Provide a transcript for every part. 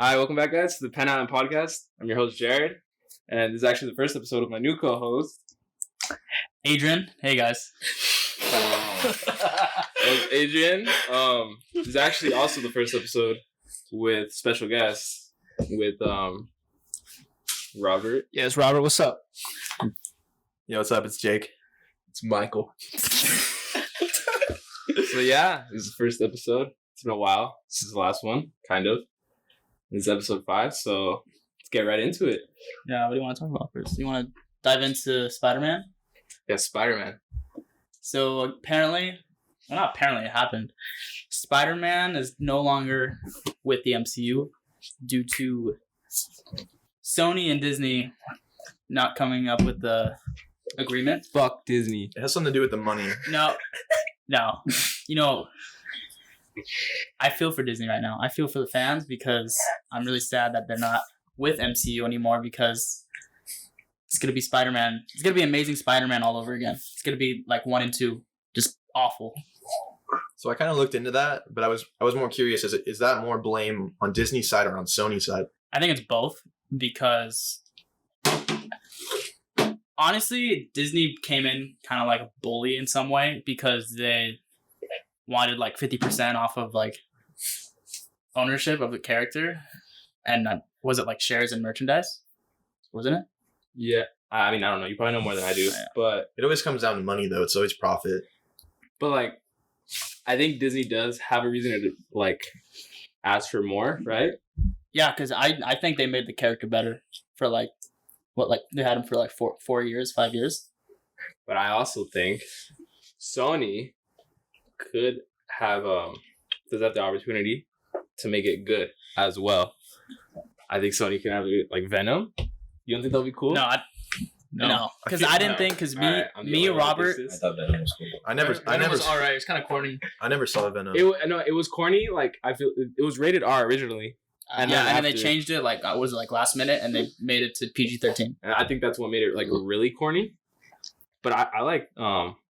Hi, welcome back, guys, to the Pen Island Podcast. I'm your host, Jared, and this is actually the first episode of my new co-host, Adrian. Hey, guys. Adrian. This is actually also the first episode with special guests, with Robert. Yes, Robert, what's up? Yo, what's up? It's Jake. It's Michael. So yeah, this is the first episode. It's been a while. This is the last one, kind of. This is episode 5, so let's get right into it. Yeah, what do you want to talk about first? You want to dive into Spider-Man? Yeah, Spider-Man. So apparently, well, not apparently, it happened. Spider-Man is no longer with the MCU due to Sony and Disney not coming up with the agreement. Fuck Disney. It has something to do with the money. No. You know, I feel for Disney right now. I feel for the fans because I'm really sad that they're not with MCU anymore because it's going to be Spider-Man. It's going to be Amazing Spider-Man all over again. It's going to be like 1 and 2. Just awful. So I kind of looked into that, but I was more curious. Is that more blame on Disney's side or on Sony's side? I think it's both because honestly, Disney came in kind of like a bully in some way because they wanted like 50% off of like ownership of the character. And was it like shares in merchandise? Wasn't it? Yeah. I mean, I don't know. You probably know more than I do. Yeah. But It always comes down to money, though. It's always profit. like, I think Disney does have a reason to like ask for more, right? Yeah, because I think they made the character better for like, they had him for like 4 years, 5 years. But I also think Sony could have does have the opportunity to make it good as well. I think Sony can have like Venom. You don't think that'll be cool? No, because I didn't think me, Robert. I thought Venom was cool. I never was alright. It's kind of corny. I never saw Venom. It was corny. Like I feel it was rated R originally. And then they changed it like was it like last minute and they made it to PG-13. And I think that's what made it like really corny. But I like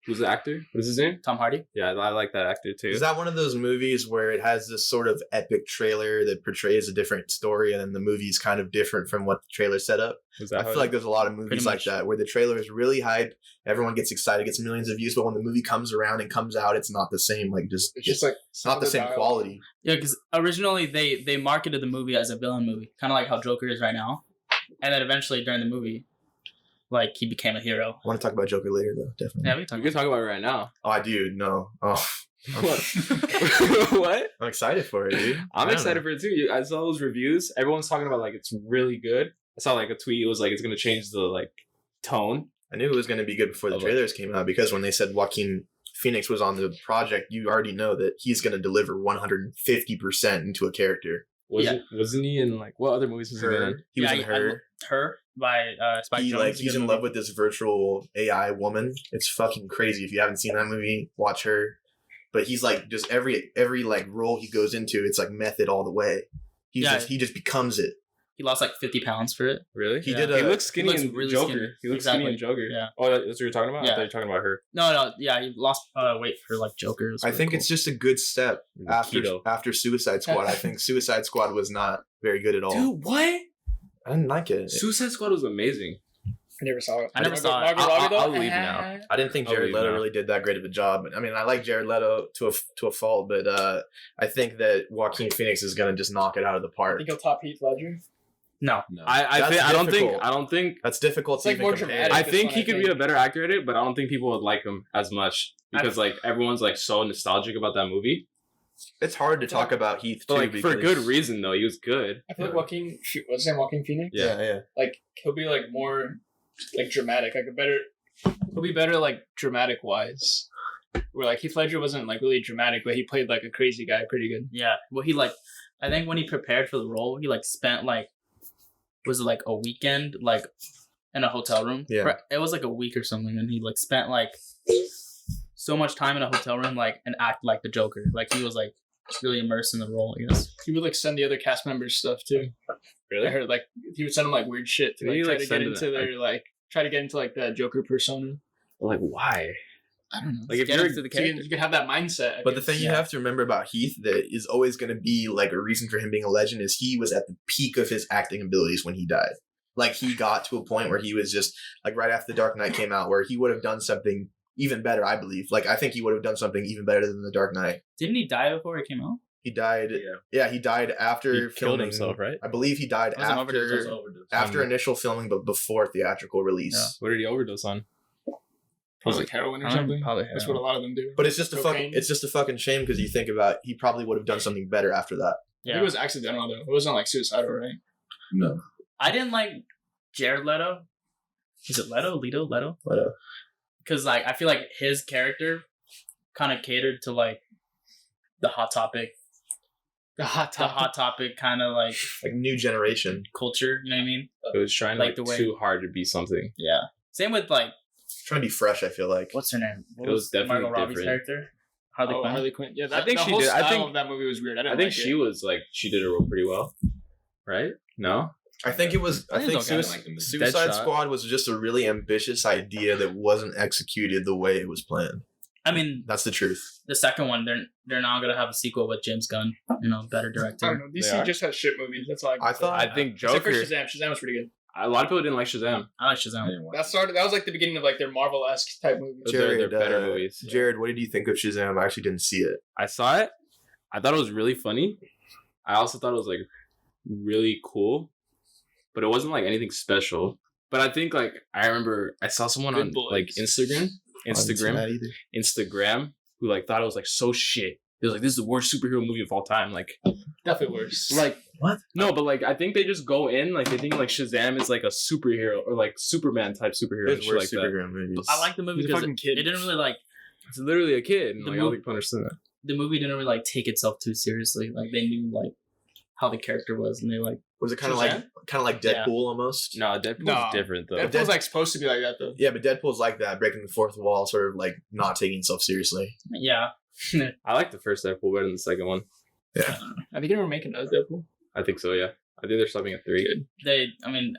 who's the actor? What is his name? Tom Hardy. Yeah, I like that actor too. Is that one of those movies where it has this sort of epic trailer that portrays a different story and then the movie is kind of different from what the trailer set up? I feel like there's a lot of movies like that where the trailer is really hype, everyone gets excited, gets millions of views, but when the movie comes around and comes out, it's not the same. Like it's just like it's not the same quality. Yeah, because originally they marketed the movie as a villain movie, kind of like how Joker is right now, and then eventually during the movie, like he became a hero. I want to talk about Joker later, though. Definitely. Yeah, we can talk about it right now. Oh, I do. No. Oh. What? What? I'm excited for it, dude. I'm excited for it too. I saw those reviews. Everyone's talking about like it's really good. I saw like a tweet. It was like it's gonna change the like tone. I knew it was gonna be good before the trailers came out because when they said Joaquin Phoenix was on the project, you already know that he's gonna deliver 150% into a character. Wasn't he in like what other movies was he in? He was in Her by Spike Jonze. He's in love with this virtual AI woman. It's fucking crazy. If you haven't seen that movie, watch her. But he's like just every like role he goes into, it's like method all the way. He just becomes it. He lost like 50 pounds for it. Really? He looks skinny in really Joker. skinny. He looks skinny in Joker. Yeah. Oh, that's what you're talking about? Yeah. I thought you were talking about her. No, yeah, he lost weight for like Joker. I think it's just a good step after Suicide Squad. I think Suicide Squad was not very good at all. Dude, what? I didn't like it. Suicide Squad was amazing. I never saw it. I never saw it. I'll leave now. I didn't think Jared Leto really did that great of a job. I mean, I like Jared Leto to a fault, but I think that Joaquin Phoenix is going to just knock it out of the park. I think he'll top Heath Ledger. No. I don't think that's difficult. It's like more dramatic. I think he could be a better actor at it, but I don't think people would like him as much because like everyone's like so nostalgic about that movie. It's hard to talk about Heath too, like for good reason though. He was good. I feel like Joaquin Phoenix. Yeah. Like he'll be like more like dramatic. He'll be better like dramatic wise. Where like Heath Ledger wasn't like really dramatic, but he played like a crazy guy pretty good. Yeah. Well, I think when he prepared for the role, he like spent like, was it like a weekend like in a hotel room? Yeah. It was like a week or something, and he like spent like so much time in a hotel room like and act like the Joker. Like he was like really immersed in the role, I guess. He would like send the other cast members stuff too. Really? I heard like he would send them like weird shit to like try to get into their like try to get into like that Joker persona. Like why? I don't know. Like if Get you're into the So character. you can have that mindset. I But the guess. thing you have to remember about Heath that is always going to be like a reason for him being a legend is he was at the peak of his acting abilities when he died. Like he got to a point where he was just like right after The Dark Knight came out, where he would have done something even better. I believe. Like I think he would have done something even better than The Dark Knight. Didn't he die before it came out? He died. Yeah, he died after He filming. killed himself, right? I believe he died It was an overdose. It was after an overdose. after initial filming, but before theatrical release. Yeah. What did he overdose on? Probably like heroin or something. Probably. That's what a lot of them do. But it's just a Cocaine. fucking shame because you think about he probably would have done something better after that. I think it was accidental though. It wasn't like suicidal, right? No. I didn't like Jared Leto. Is it Leto? Leto? Because like I feel like his character kind of catered to like the Hot Topic, The hot topic kind of like Like new generation. culture. You know what I mean? It was trying Like like the way- too hard to be something. Yeah. Same with like Trying to be fresh, I feel like. what's her name? What It was definitely Margot Robbie's different. character? Harley Quinn. Harley Quinn. Yeah, I think the she whole did- I style think- of that movie was weird. I I didn't think like she it. was like she did her role pretty well, right? No, I think it was. I I think think it's okay. I Suicide, like the movie. Suicide Deadshot. Squad was just a really ambitious idea that wasn't executed the way it was planned. I mean, That's the truth. the second one, they're now gonna have a sequel with James Gunn. You know, better I don't director. know. They DC are? just has shit movies. That's all I can I say. thought- I think Except for Joker. Shazam. Shazam was pretty good. A lot of people didn't like Shazam. I like Shazam. That was like the beginning of like their Marvel-esque type movie. Those are their better uh, movies. Jared, what did you think of Shazam? I actually didn't see it. I saw it. I thought it was really funny. I also thought it was like really cool, but it wasn't like anything special. But I think like I remember I saw someone Good on boys. like Instagram, I didn't see that either. Instagram, who like thought it was like so shit. It was like, this is the worst superhero movie of all time. Like Definitely worse. like What? No, but like I think they just go in like they think like Shazam is like a superhero or like Superman type superhero. and There's shit worse like that. superhero movies. I like the movie He's a because fucking it kid. didn't really like It's literally a kid. And, The like I don't movie- think people understand that. the movie didn't really like take itself too seriously. Like they knew like how the character was, and they like Was it kind of Shazam? like Yeah. Deadpool almost? No, Deadpool's No. different though. Deadpool's like supposed to be like that though. Yeah, but Deadpool's like that, breaking the fourth wall, sort of like not taking himself seriously. yeah. I like the first Deadpool better than the second one. I think they were making another Deadpool. I think so, yeah. I think they're stopping at 3. I mean,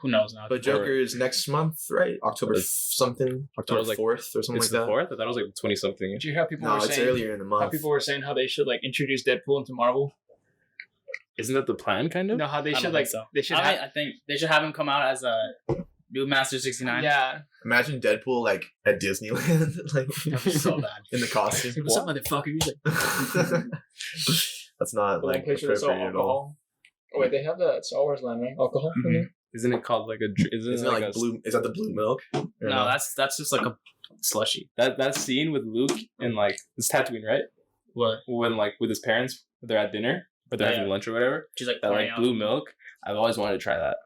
who knows now? But Joker is next month, right? October It's- something, October like- 4th or something It's like the that. 4th? I thought it was like 20 something. Did you hear how people No, were it's saying earlier in the how month. people were saying how they should like introduce Deadpool into Marvel? Isn't that the plan, kind of? No, how they I should don't like think so. they should I have. think they should have him come out as a new Master 69. Yeah, Imagine Deadpool like at Disneyland, like so bad. in the costume. What's up, motherfucker? He's like, That's not like like place where they sell appropriate at all. alcohol. Oh wait, they have that at Star Wars land, right? Alcohol. Mhm. in Isn't it called like a... Isn't Isn't it it like like a... blue? Is that the blue milk? Or no, that's just like a slushy. That scene with Luke and like... It's Tatooine, right? What? When like with his parents, they're at dinner, or they're Yeah. having lunch or whatever. She's like That pouring like out. blue milk. I've always wanted to try that.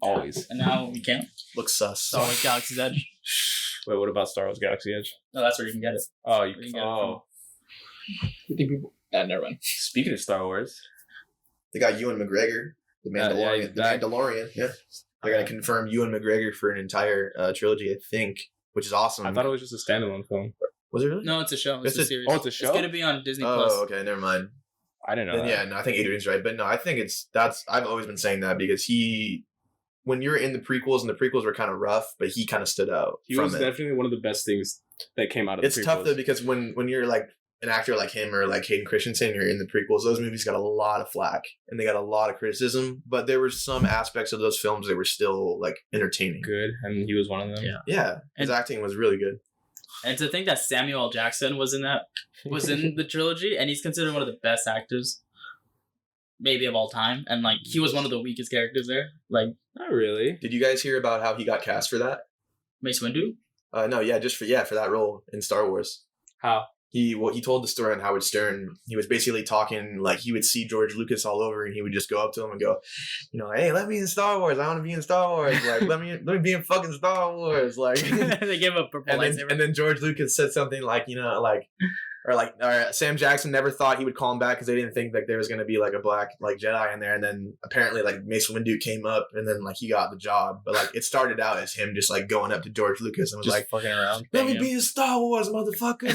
Always. And now we can't. looks sus. Star Wars Galaxy's Edge. Wait, what about Star Wars Galaxy Edge? No, that's where you can get it. Oh, You can get it oh. You think people? Never mind. Speaking of Star Wars, They got Ewan McGregor, the Yeah, Mandalorian. he's the back. Mandalorian. Yeah, they're gonna confirm Ewan McGregor for an entire trilogy, I think, which is awesome. I thought it was just a standalone film. Was it really? No, it's a show. It's It's a a- series. Oh, it's a show? It's gonna be on Disney Plus. Oh, okay, never mind. I didn't know Then that. yeah, no, I think Adrian's right, but no, I think I've always been saying that because when you're in the prequels and the prequels were kind of rough, but he kind of stood out He from was it. definitely one of the best things that came out of It's the tough prequels. though because when you're like an actor like him or like Hayden Christensen, you're in the prequels. Those movies got a lot of flack and they got a lot of criticism, but there were some aspects of those films that were still like entertaining. Good, and he was one of them. Yeah. Yeah, his And- acting was really good. And to think that Samuel L. Jackson was in the trilogy, and he's considered one of the best actors, maybe of all time. And like he was one of the weakest characters there, like Not really. Did you guys hear about how he got cast for that? Mace Windu. No, yeah, just for that role in Star Wars. How? He told the story on Howard Stern. He was basically talking like he would see George Lucas all over, and he would just go up to him and go, hey, let me in Star Wars. I want to be in Star Wars. Like, let me be in fucking Star Wars. Like, They gave him a purple lightsaber. and then George Lucas said something like, or Sam Jackson never thought he would call him back because they didn't think like there was gonna be like a black like Jedi in there, and then apparently like Mace Windu came up, and then like he got the job, but like it started out as him just like going up to George Lucas and was Just like, fucking around. "Let me Damn. be in Star Wars, motherfucker."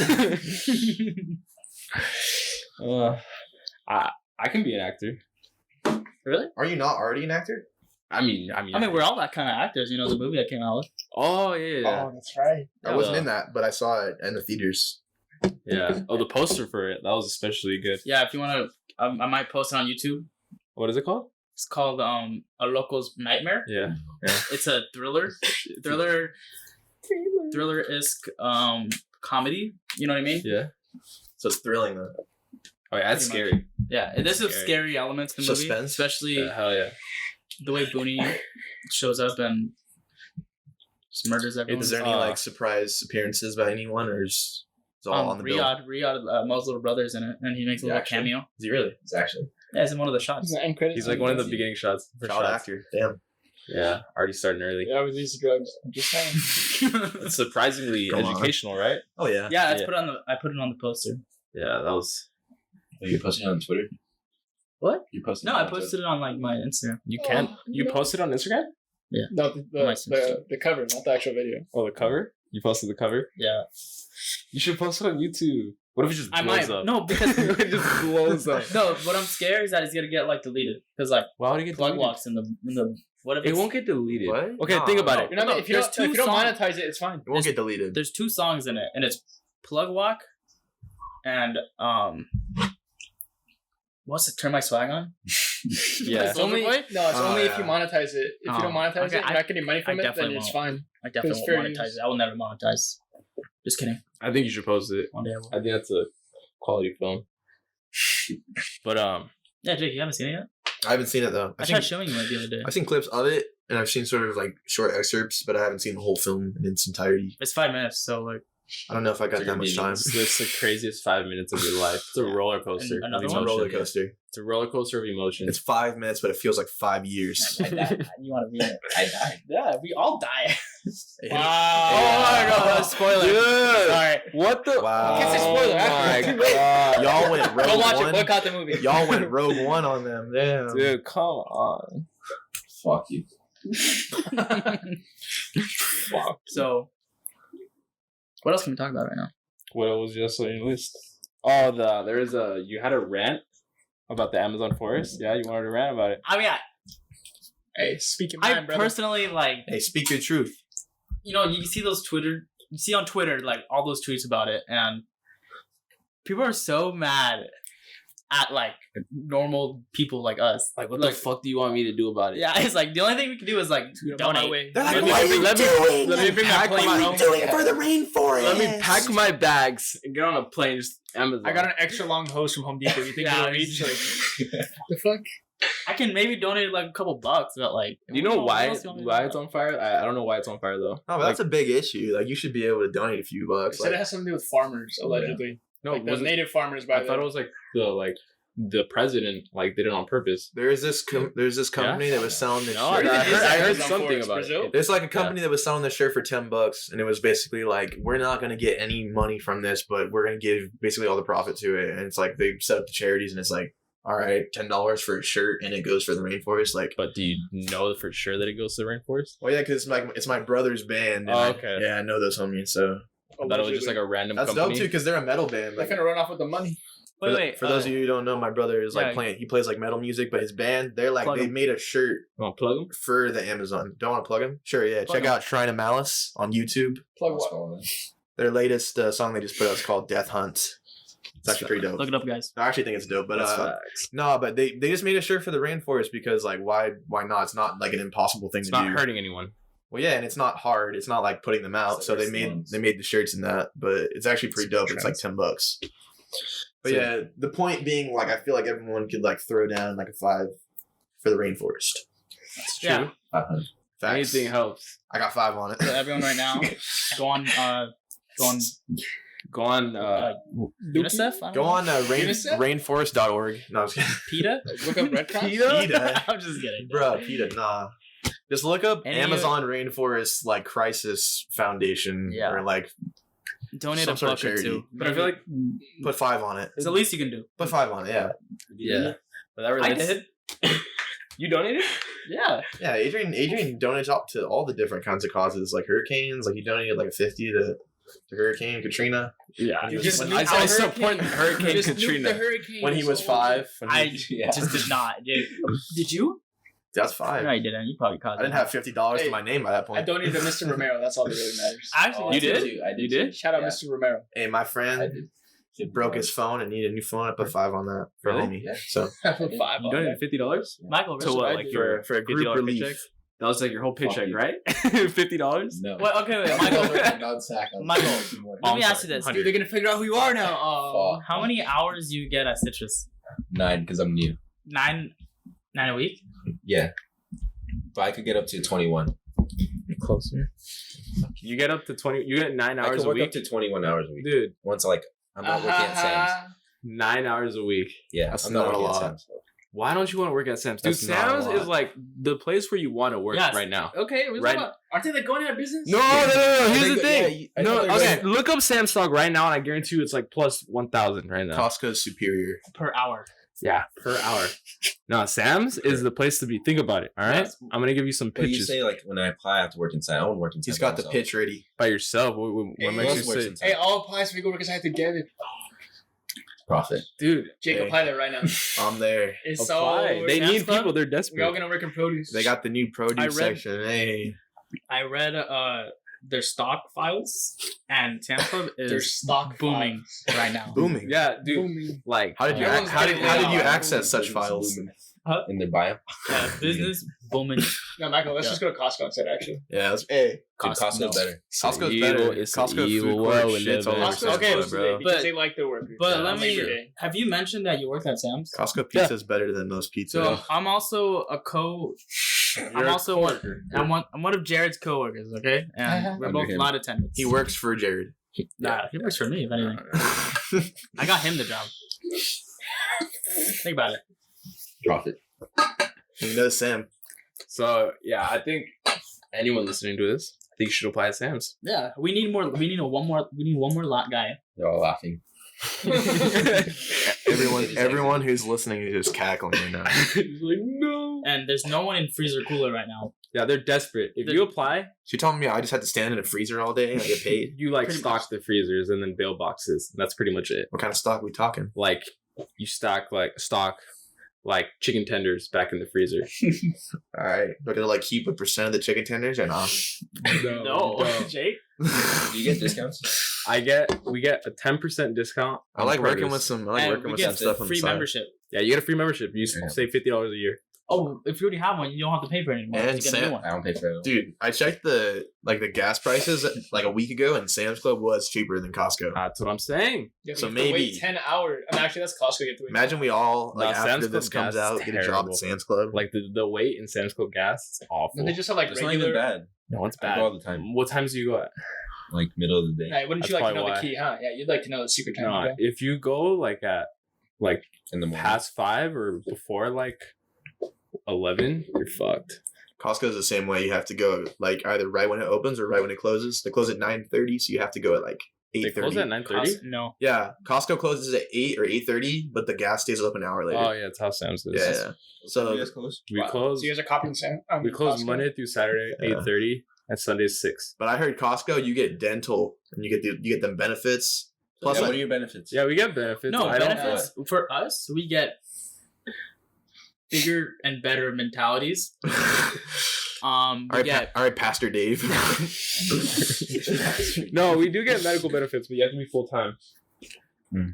I can be an actor. Really? Are you not already an actor? I mean, we're all that kind of actors. You know, the movie that came out with. Oh yeah. Oh, that's right. I wasn't in that, but I saw it in the theaters. Yeah. Oh, the poster for it, that was especially good. Yeah, if you want to, I might post it on YouTube. What is it called? It's called A Loco's Nightmare. Yeah. It's a thriller-esque comedy. You know what I mean? Yeah. So it's thrilling though. Oh yeah, that's scary. Yeah, there's some scary elements in the movie, Suspense? especially Hell yeah. the way Booney shows up and just murders everyone. Is there any like surprise appearances by anyone, or is it all on the bill? Riyadh, Mo's little brother's in it, and he makes a little cameo. Is he really? It's actually. Yeah, he's in one of the shots. He's like one of the beginning shots. Child actor. Damn. Yeah, already starting early. Yeah, with these drugs. I'm just saying. It's surprisingly educational, right? Oh yeah. Yeah, I put it on the poster. Yeah, that was. Oh, you posted it on Twitter? What? You posted? No, I posted it on like my Instagram. You can. You posted on Instagram? Yeah. No, the cover, not the actual video. Oh, the cover? You posted the cover? Yeah. You should post it on YouTube. What if it just blows up? No, because it just blows up. No, what I'm scared is that it's gonna get like deleted because like Why would it get plug deleted? walks in the what if It it's, won't get deleted. What? Okay, No, think about no. it. You're not, if you there's don't, two songs. monetize it, it's fine. It won't get deleted. There's 2 songs in it, and it's plug walk and what's the Turn My Swag On? Yeah. It's only if you monetize it. If you don't monetize okay, it, you're not getting money from I it, then definitely it's won't. fine. I definitely It's won't fair monetize use. it. I will never monetize. Just kidding. I think you should post it. One day I will. I think that's a quality film. But Yeah, Jake, you haven't seen it yet? I haven't seen it though. I tried showing you it the other day. I've seen clips of it, and I've seen sort of like short excerpts, but I haven't seen the whole film in its entirety. It's 5 minutes, so like I don't know if I got that much time. It's the craziest 5 minutes of your life. It's a roller coaster. And another It's one? a roller coaster. It's a roller coaster of emotions. It's 5 minutes, but it feels like 5 years. I died. You want to be in it? I died. Yeah, we all die. Wow. Oh my god, spoiler. Dude. Sorry. What the? Wow. Can't say spoiler, Oh my huh? god. Y'all went Rogue Go watch One. it. Boycott the movie. Y'all went Rogue One on them. Damn. Dude, come on. Fuck you. Fuck. So, what else can we talk about right now? What was just on your list? Oh, you had a rant about the Amazon forest. Yeah, you wanted to rant about it. I mean, Hey, speak your I mind, brother. personally like, Hey, speak your truth. you know, you see on Twitter like all those tweets about it, and people are so mad at like normal people like us. Like, what the fuck do you want me to do about it? Yeah, it's like the only thing we can do is like On my donate. way. They're like, Let what are me- you let me- doing? let me bring my pack plane, What are bro. you doing for the rainforest? Let me pack my bags and get on a plane. Just Amazon. I got an extra long hose from Home Depot. You think Yeah, it'll reach? Like, the fuck? I can maybe donate like a couple bucks, but like, Do you know what why else you want me to why do? it's on fire? I don't know why it's on fire though. No, but that's a big issue. Like, you should be able to donate a few bucks. They said it Like, has something to do with farmers, allegedly. No, Like the was it- native farmers, by I thought it was the president did it on purpose. there's this company that was selling this No, shirt. I heard Amazon something forest, about Brazil? it. There's like a company that was selling this shirt for $10, and it was basically like, we're not gonna get any money from this, but we're gonna give basically all the profit to it. And it's like they set up the charities, and it's like, all right, $10 for a shirt, and it goes for the rainforest. Like, But do you know for sure that it goes to the rainforest? well, yeah, because it's my brother's band. And Oh, okay. I know those homies, so I thought it was just like a random that's company. dope too, because they're a metal band. They're Like, gonna run off with the money. for those of you who don't know, my brother is like yeah. he plays like metal music, but his band, they're like, Plug they 'em. made a shirt Want to plug them? for the Amazon. Don't want to plug him? Sure, yeah. Plug Check 'em. out Shrine of Malice on YouTube. Plug what? Their latest song they just put out is called Death Hunt. It's actually pretty dope. Look it up, guys. I actually think it's dope, but That's facts. no, but they just made a shirt for the rainforest because like why not? It's not like an impossible thing It's to not do. hurting anyone. Well, yeah, and it's not hard. It's not like putting them out. It's So like they made ones. they made the shirts in that, but it's actually pretty dope. It's like $10. But So- yeah, the point being, like, I feel like everyone could like throw down like a 5 for the rainforest. That's Yeah. true. Facts. Anything helps. I got 5 on it. So everyone right now, go on Go on. UNICEF. I don't Go know. on UNICEF? rainforest.org. No, I'm just kidding. PETA. Look up Red Cross. PETA? I'm just kidding. Bro, PETA, nah. Just look up Any- Amazon Rainforest like Crisis Foundation Yeah. or like Donate some a sort of buck or charity. two. But I feel like put 5 on it. It's the least you can do. Put 5 on it, yeah. yeah. But that I relates. did. You donated? Yeah. Yeah, Adrian donates up to all the different kinds of causes, like hurricanes. Like he donated like a 50 to Hurricane Katrina. Yeah. When he was, Just when, nuke I the support Hurricane Just nuke Katrina. the hurricane. when he was 5. When I he, Yeah. just did not. Did you? That's $5. No, you didn't. You probably caught I didn't have $50 to my name by that I point. donated to Mr. Romero. That's all that really matters. Actually, You did? You did? Shout out Mr. Romero. Hey, my I friend did. broke his phone and needed a new phone. I put $5 on that for Really? homie. Yeah. So $5 You on donated that. $50? Michael, To what? Like your for a group $50 relief. paycheck? That was like your whole Fuck paycheck, you. right? $50? No. Wait, okay, wait, Michael. Non-sack. Michael, Oh, let I'm me ask sorry. you this. 100. Dude, they're gonna figure out who you are now. Oh. How many hours do you get at Citrus? 9 because I'm new. 9 a week? Yeah. But I could get up to 21. Closer. You get up to 20. You get 9 I hours could a work week, up to 21 hours a week. dude. Once like I'm not working at Sam's. 9 hours a week. Yeah, That's I'm not not a working lot. at Sam's. Why don't you want to work at Sam's? Dude, That's not a Sam's lot. is like the place where you want to work Yes. right now. Okay, we're Right. aren't they like going out of business? No. Here's the thing. I No, think okay. they're- Look up Sam's stock right now, and I guarantee you it's like plus 1,000 right now. Costco's superior. Per hour. Yeah, per hour. No, Sam's is the place to be. Think about it. All right, Yes. I'm gonna give you some But you pitches say like when I apply, I have to work inside. I don't work inside. He's got by the myself. pitch ready. by yourself. What Hey, makes Who you else works say, inside? Hey, all applies for workers. I have to get it. Profit. dude? Jake, Hey. apply there right now. I'm there. It's Apply. so They Sam's need Club? people. They're We're all desperate. gonna work in produce. They got the new produce I read- section. Hey, I read their stock files, and Sam's Club their is stock booming files. right now. booming. Yeah, dude. Booming. Like, How did you Everyone's how did getting how laid did you off. access such files? In their bio. Yeah, business booming. No, Michael, let's Yeah. just go to Costco instead. Actually, Yeah, hey, Dude, Costco's no. better. Costco's evil- better. it's Costco an evil food world court we shits live all in. over Costco's Sam's okay, Club, okay, bro. because But- they like their workers. But Yeah, let me. Labor Day. Have you mentioned that you worked at Sam's? Costco pizza is better than most pizzas. So I'm also a I'm also one. I'm one of Jared's coworkers. Okay, and we're Under both him. lot attendants. he works for Jared. Nah, he works for me. If anything, I got him the job. Think about it. Profit. You know Sam. So yeah, I think anyone listening to this, I think you should apply at Sam's. Yeah, we need more. We need one more lot guy. They're all laughing. Everyone who's listening is just cackling right now. He's like, no. And there's no one in freezer cooler right now. Yeah, they're desperate. If you apply, She told me I just had to stand in a freezer all day and I get paid. you like Pretty stock much. the freezers and then bail boxes. That's pretty much it. What kind of stock we talking? Like you stock like chicken tenders back in the freezer. All right, we're gonna like keep a percent of the chicken tenders or not? No, Jake. Do you get discounts? We get a 10% discount. I on like working produce. with some. I like And working we with get some stuff on the free side. membership. Yeah, you get a free membership. You Yeah. save $50 a year. Oh, if you already have one, you don't have to pay for it anymore. And You get a new Sam- one. I don't pay for it. Dude, I checked the gas prices like a week ago, and Sam's Club was cheaper than Costco. That's what I'm saying. Yeah, but So you have to maybe- wait 10 hours. I mean, actually, that's Costco. You have to wait. Imagine we all No, like after Sam's this Club comes gas is out get a job terrible. at Sam's Club. Like the wait in Sam's Club gas is awful. And they just have like It's not regular. even bad. No, it's I bad. go all the time. What times do you go at? Like middle of the day. Hey, wouldn't That's you like to know probably the why. key, huh? Yeah, you'd like to know the secret time. No, to go. if you go like at like In the morning. past 5 or before like 11, you're fucked. Costco's the same way. You have to go like either right when it opens or right when it closes. They close at 9:30, so you have to go at like They close 8:30. at 9:30. No. Yeah, Costco closes at 8 or 8:30, but the gas stays up an hour later. Oh yeah, it's how Sam's is. yeah, yeah. So You guys close? We Wow. close. So you guys are copying Sam. We close Costco? Monday through Saturday Yeah. 8:30 and Sundays 6. but I heard Costco, you get dental and you get them benefits. Plus, Yeah, like, what are your benefits? Yeah, we get benefits. No, I don't. benefits for us. We get bigger and better mentalities. We all right, get all right, Pastor Dave. No, we do get medical benefits, but you have to be full time.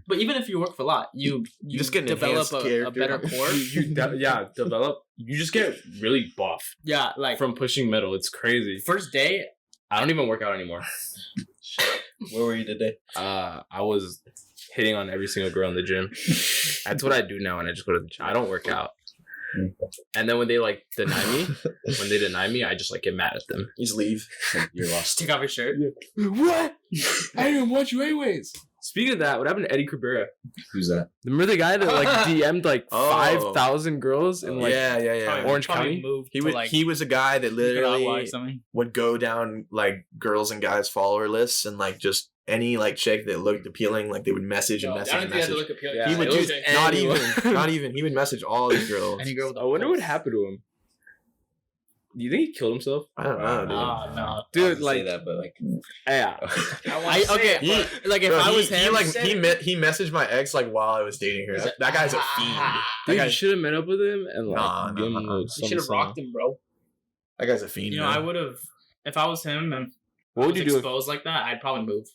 But even if you work for a lot, you just get an develop enhanced a character. better core. Develop. You just get really buff Yeah, like from pushing metal. It's crazy. first day, I don't even work out anymore. Where were you today? I was hitting on every single girl in the gym. That's what I do now, and I just go to the gym. I don't work out. And then when they like deny me, I just like get mad at them. You just leave. You're just lost. take off your shirt. What? I didn't want you anyways. Speaking of that, what happened to Eddie Cabrera? Who's that? Remember the guy that like DM'd like Oh. 5,000 girls in like yeah. Orange Probably County? moved He to, was like he was a guy that Nicaragua or literally something. would go down like girls and guys follower lists and like just any like chick that looked appealing, like they would message and No, I message don't and think you have to message. look appealing. Yeah, He would it was just not anyone. even not even he would message all these girls. Any girl with a I wonder what pulse. happened to him. Do you think he killed himself? I don't know, dude. No. Dude, Say like, that, but like, yeah. If I was him, he messaged my ex like while I was dating her. That guy's a fiend. That Dude, you guy's, should have met up with him and like Nah, give him nah. a You should have something. rocked him, bro. that guy's a fiend. you know, man. I would have if I was him and What would I you was do? exposed like that. I'd probably move.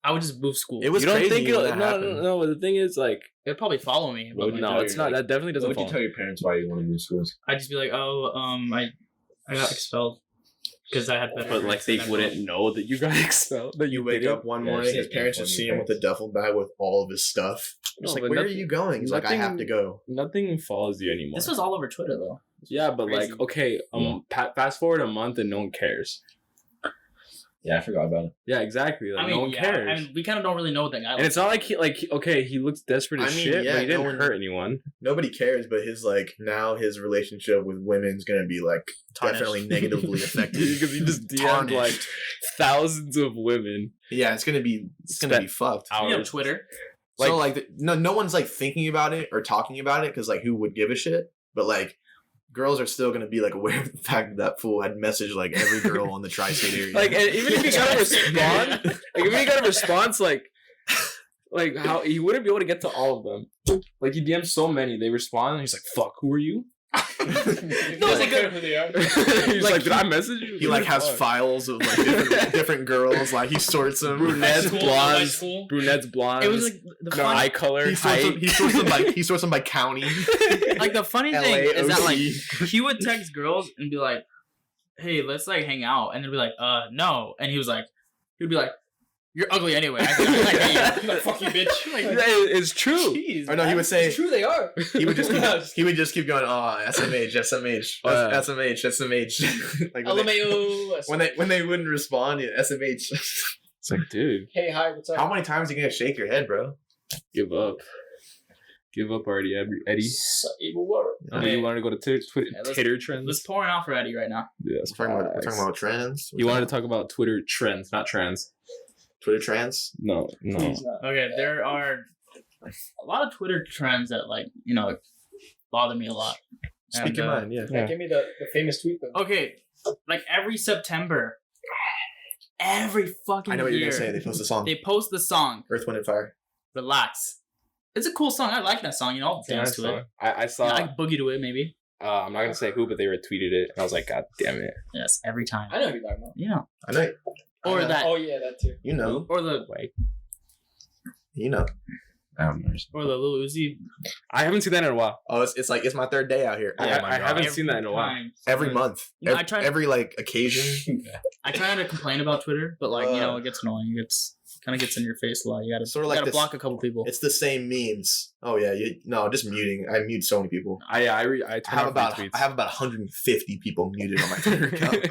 I would just move school. It was You don't crazy think when it'll? that No. happened. But the thing is, like, They'd probably follow me. But no, it's not. That definitely what doesn't would you fall. tell your parents why you want to move schools? I'd just be like, I got expelled because I had better. But like, grades they than wouldn't everyone. know that you got expelled. That You wake didn't. up one Yeah, morning, say his parents it just for see me, him with a but- duffel bag with all of his stuff. It's No, like, but where are you going? He's like, I have to go. Nothing follows you anymore. This was all over Twitter though. yeah, but crazy. like, okay, fast forward a month and no one cares. Yeah, I forgot about it. Yeah, exactly. Like, no one cares. I mean, we kind of don't really know what that guy. And it's not like he looks desperate as I mean, shit, yeah, but he didn't no one- hurt anyone. Nobody cares, but his relationship with women's gonna be like Tarnished. definitely negatively affected Because he just DM'd like Tarnished. thousands of women. Yeah, it's gonna be fucked. You know, Twitter. So no one's like thinking about it or talking about it because like who would give a shit? But like girls are still gonna be like aware of the fact that that fool had messaged like every girl on the tri-state area. Like, and even if he got a response, like how he wouldn't be able to get to all of them. Like he DM'd so many, they respond, and he's like, "Fuck, who are you?" No, Like- care who they are. He's like, "Did I message you?" he like has Fuck. files of like different girls. Like he sorts them. Brunettes, School, blondes, high school. brunettes, blondes. It was like the no, funny, eye color, He sorts them. height. He sorts them by county. like the funny LA, thing is that OC. like he would text girls and be like, "Hey, let's like hang out," and they'd be like, no," and he'd be like, "You're ugly anyway." I hate you. Like, fuck you, bitch. Like, It's true. Jeez, Or no, he would say it's true, they are. he would just keep going. Oh, SMH, SMH, SMH, SMH. Like LMAO. when they wouldn't respond, yeah, SMH. It's like, dude, Hey, hi, what's up? How many times are you gonna shake your head, bro? give up. Give up already, Eddie. Evil word. You want to go to Twitter, Yeah, let's- Twitter trends? Let's pour it out for Eddie right now. Yes, We're talking about trends. You wanted to talk about Twitter trends, not trends. Twitter trends? No. Please not. Okay, there are a lot of Twitter trends that bother me a lot. Speak And, your mind, yeah. Yeah, give me the famous tweet though. Okay, like every September, every fucking I know what year, you're gonna say. They post a song. they post the song Earth, Wind, and Fire. "Relax." It's a cool song. I like that song. I'll dance to it. I saw. Yeah, I can boogie to it, maybe. I'm not gonna say who, but they retweeted it, and I was like, God damn it! Yes, every time. I know who you're talking about. Yeah. I know. Or I know. that, Oh yeah, that too. You know. or the Like, You know. I don't know. Lil Uzi. I haven't seen that in a while. Oh, it's like it's my third day out here. I haven't seen that in a while. time. Every month. You know, I try- every like occasion. I try not to complain about Twitter, but it gets annoying. It's kind of gets in your face a lot. You gotta Sort of like this- block a couple people. It's the same memes. Oh yeah, just muting. I mute so many people. I turn I have off about retweets. 150 people muted on my Twitter account.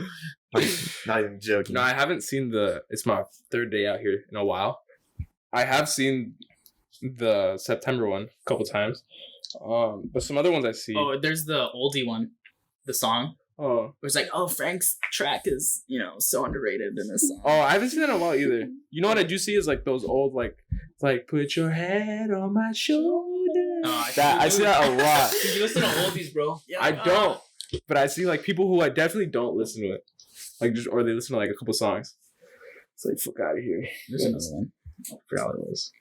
Like, not even joking. No, I haven't seen it's my third day out here in a while. I have seen the September one a couple times. But some other ones I see. Oh, there's the oldie one, the song. Oh, Where it's like, oh, Frank's track is, so underrated in this song. I haven't seen that in a while either. You know what I do see is like those old like put your head on my shoulder. I see that a lot. Dude, you listen to oldies, bro. Yeah, I don't, but I see like people who I definitely don't listen to it, or they listen to like a couple songs. It's like fuck out of here. There's another one. I forgot what it was.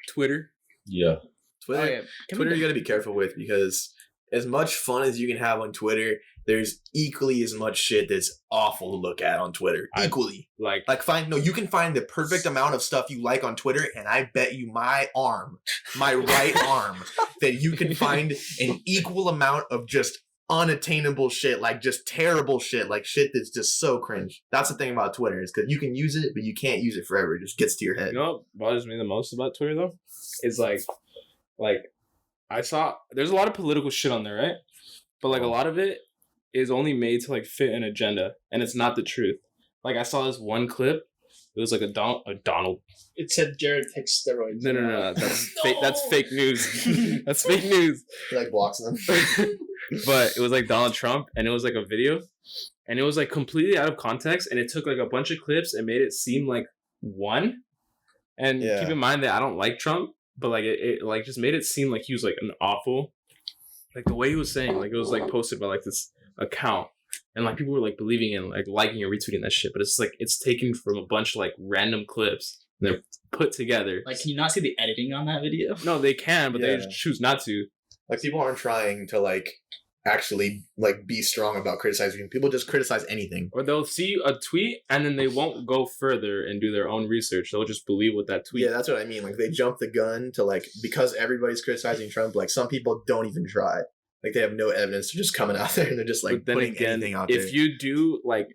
Twitter. Yeah. Twitter, Okay, Twitter you got to be careful with because as much fun as you can have on Twitter, there's equally as much shit that's awful to look at on Twitter. Equally. Like You can find the perfect amount of stuff you like on Twitter, and I bet you my right arm, that you can find an equal amount of just unattainable shit, like just terrible shit, like shit that's just so cringe. That's the thing about Twitter, is because you can use it, but you can't use it forever. It just gets to your head. you know what bothers me the most about Twitter though is like I saw there's a lot of political shit on there, right? But like a lot of it is only made to like fit an agenda, and it's not the truth. Like I saw this one clip. It was like a Donald. It said Jared takes steroids. No. That's fake. That's fake news. That's fake news. He like blocks them. But it was like Donald Trump, and it was like a video, and it was like completely out of context, and it took like a bunch of clips and made it seem like one. And Yeah. keep in mind that I don't like Trump, but like it like just made it seem like he was like an awful, like the way he was saying, like it was like posted by like this account. And like people were like believing in like liking or retweeting that shit, but it's like it's taken from a bunch of like random clips and they're put together. Like, can you not see the editing on that video? No, they can, but they choose not to. Like people aren't trying to like actually like be strong about criticizing. People just criticize anything. Or they'll see a tweet and then they won't go further and do their own research. They'll just believe what that tweet. Yeah, that's what I mean. Like they jump the gun to like because everybody's criticizing Trump. Like some people don't even try. Like they have no evidence. They're just coming out there and they're just like putting anything out there. If you do like,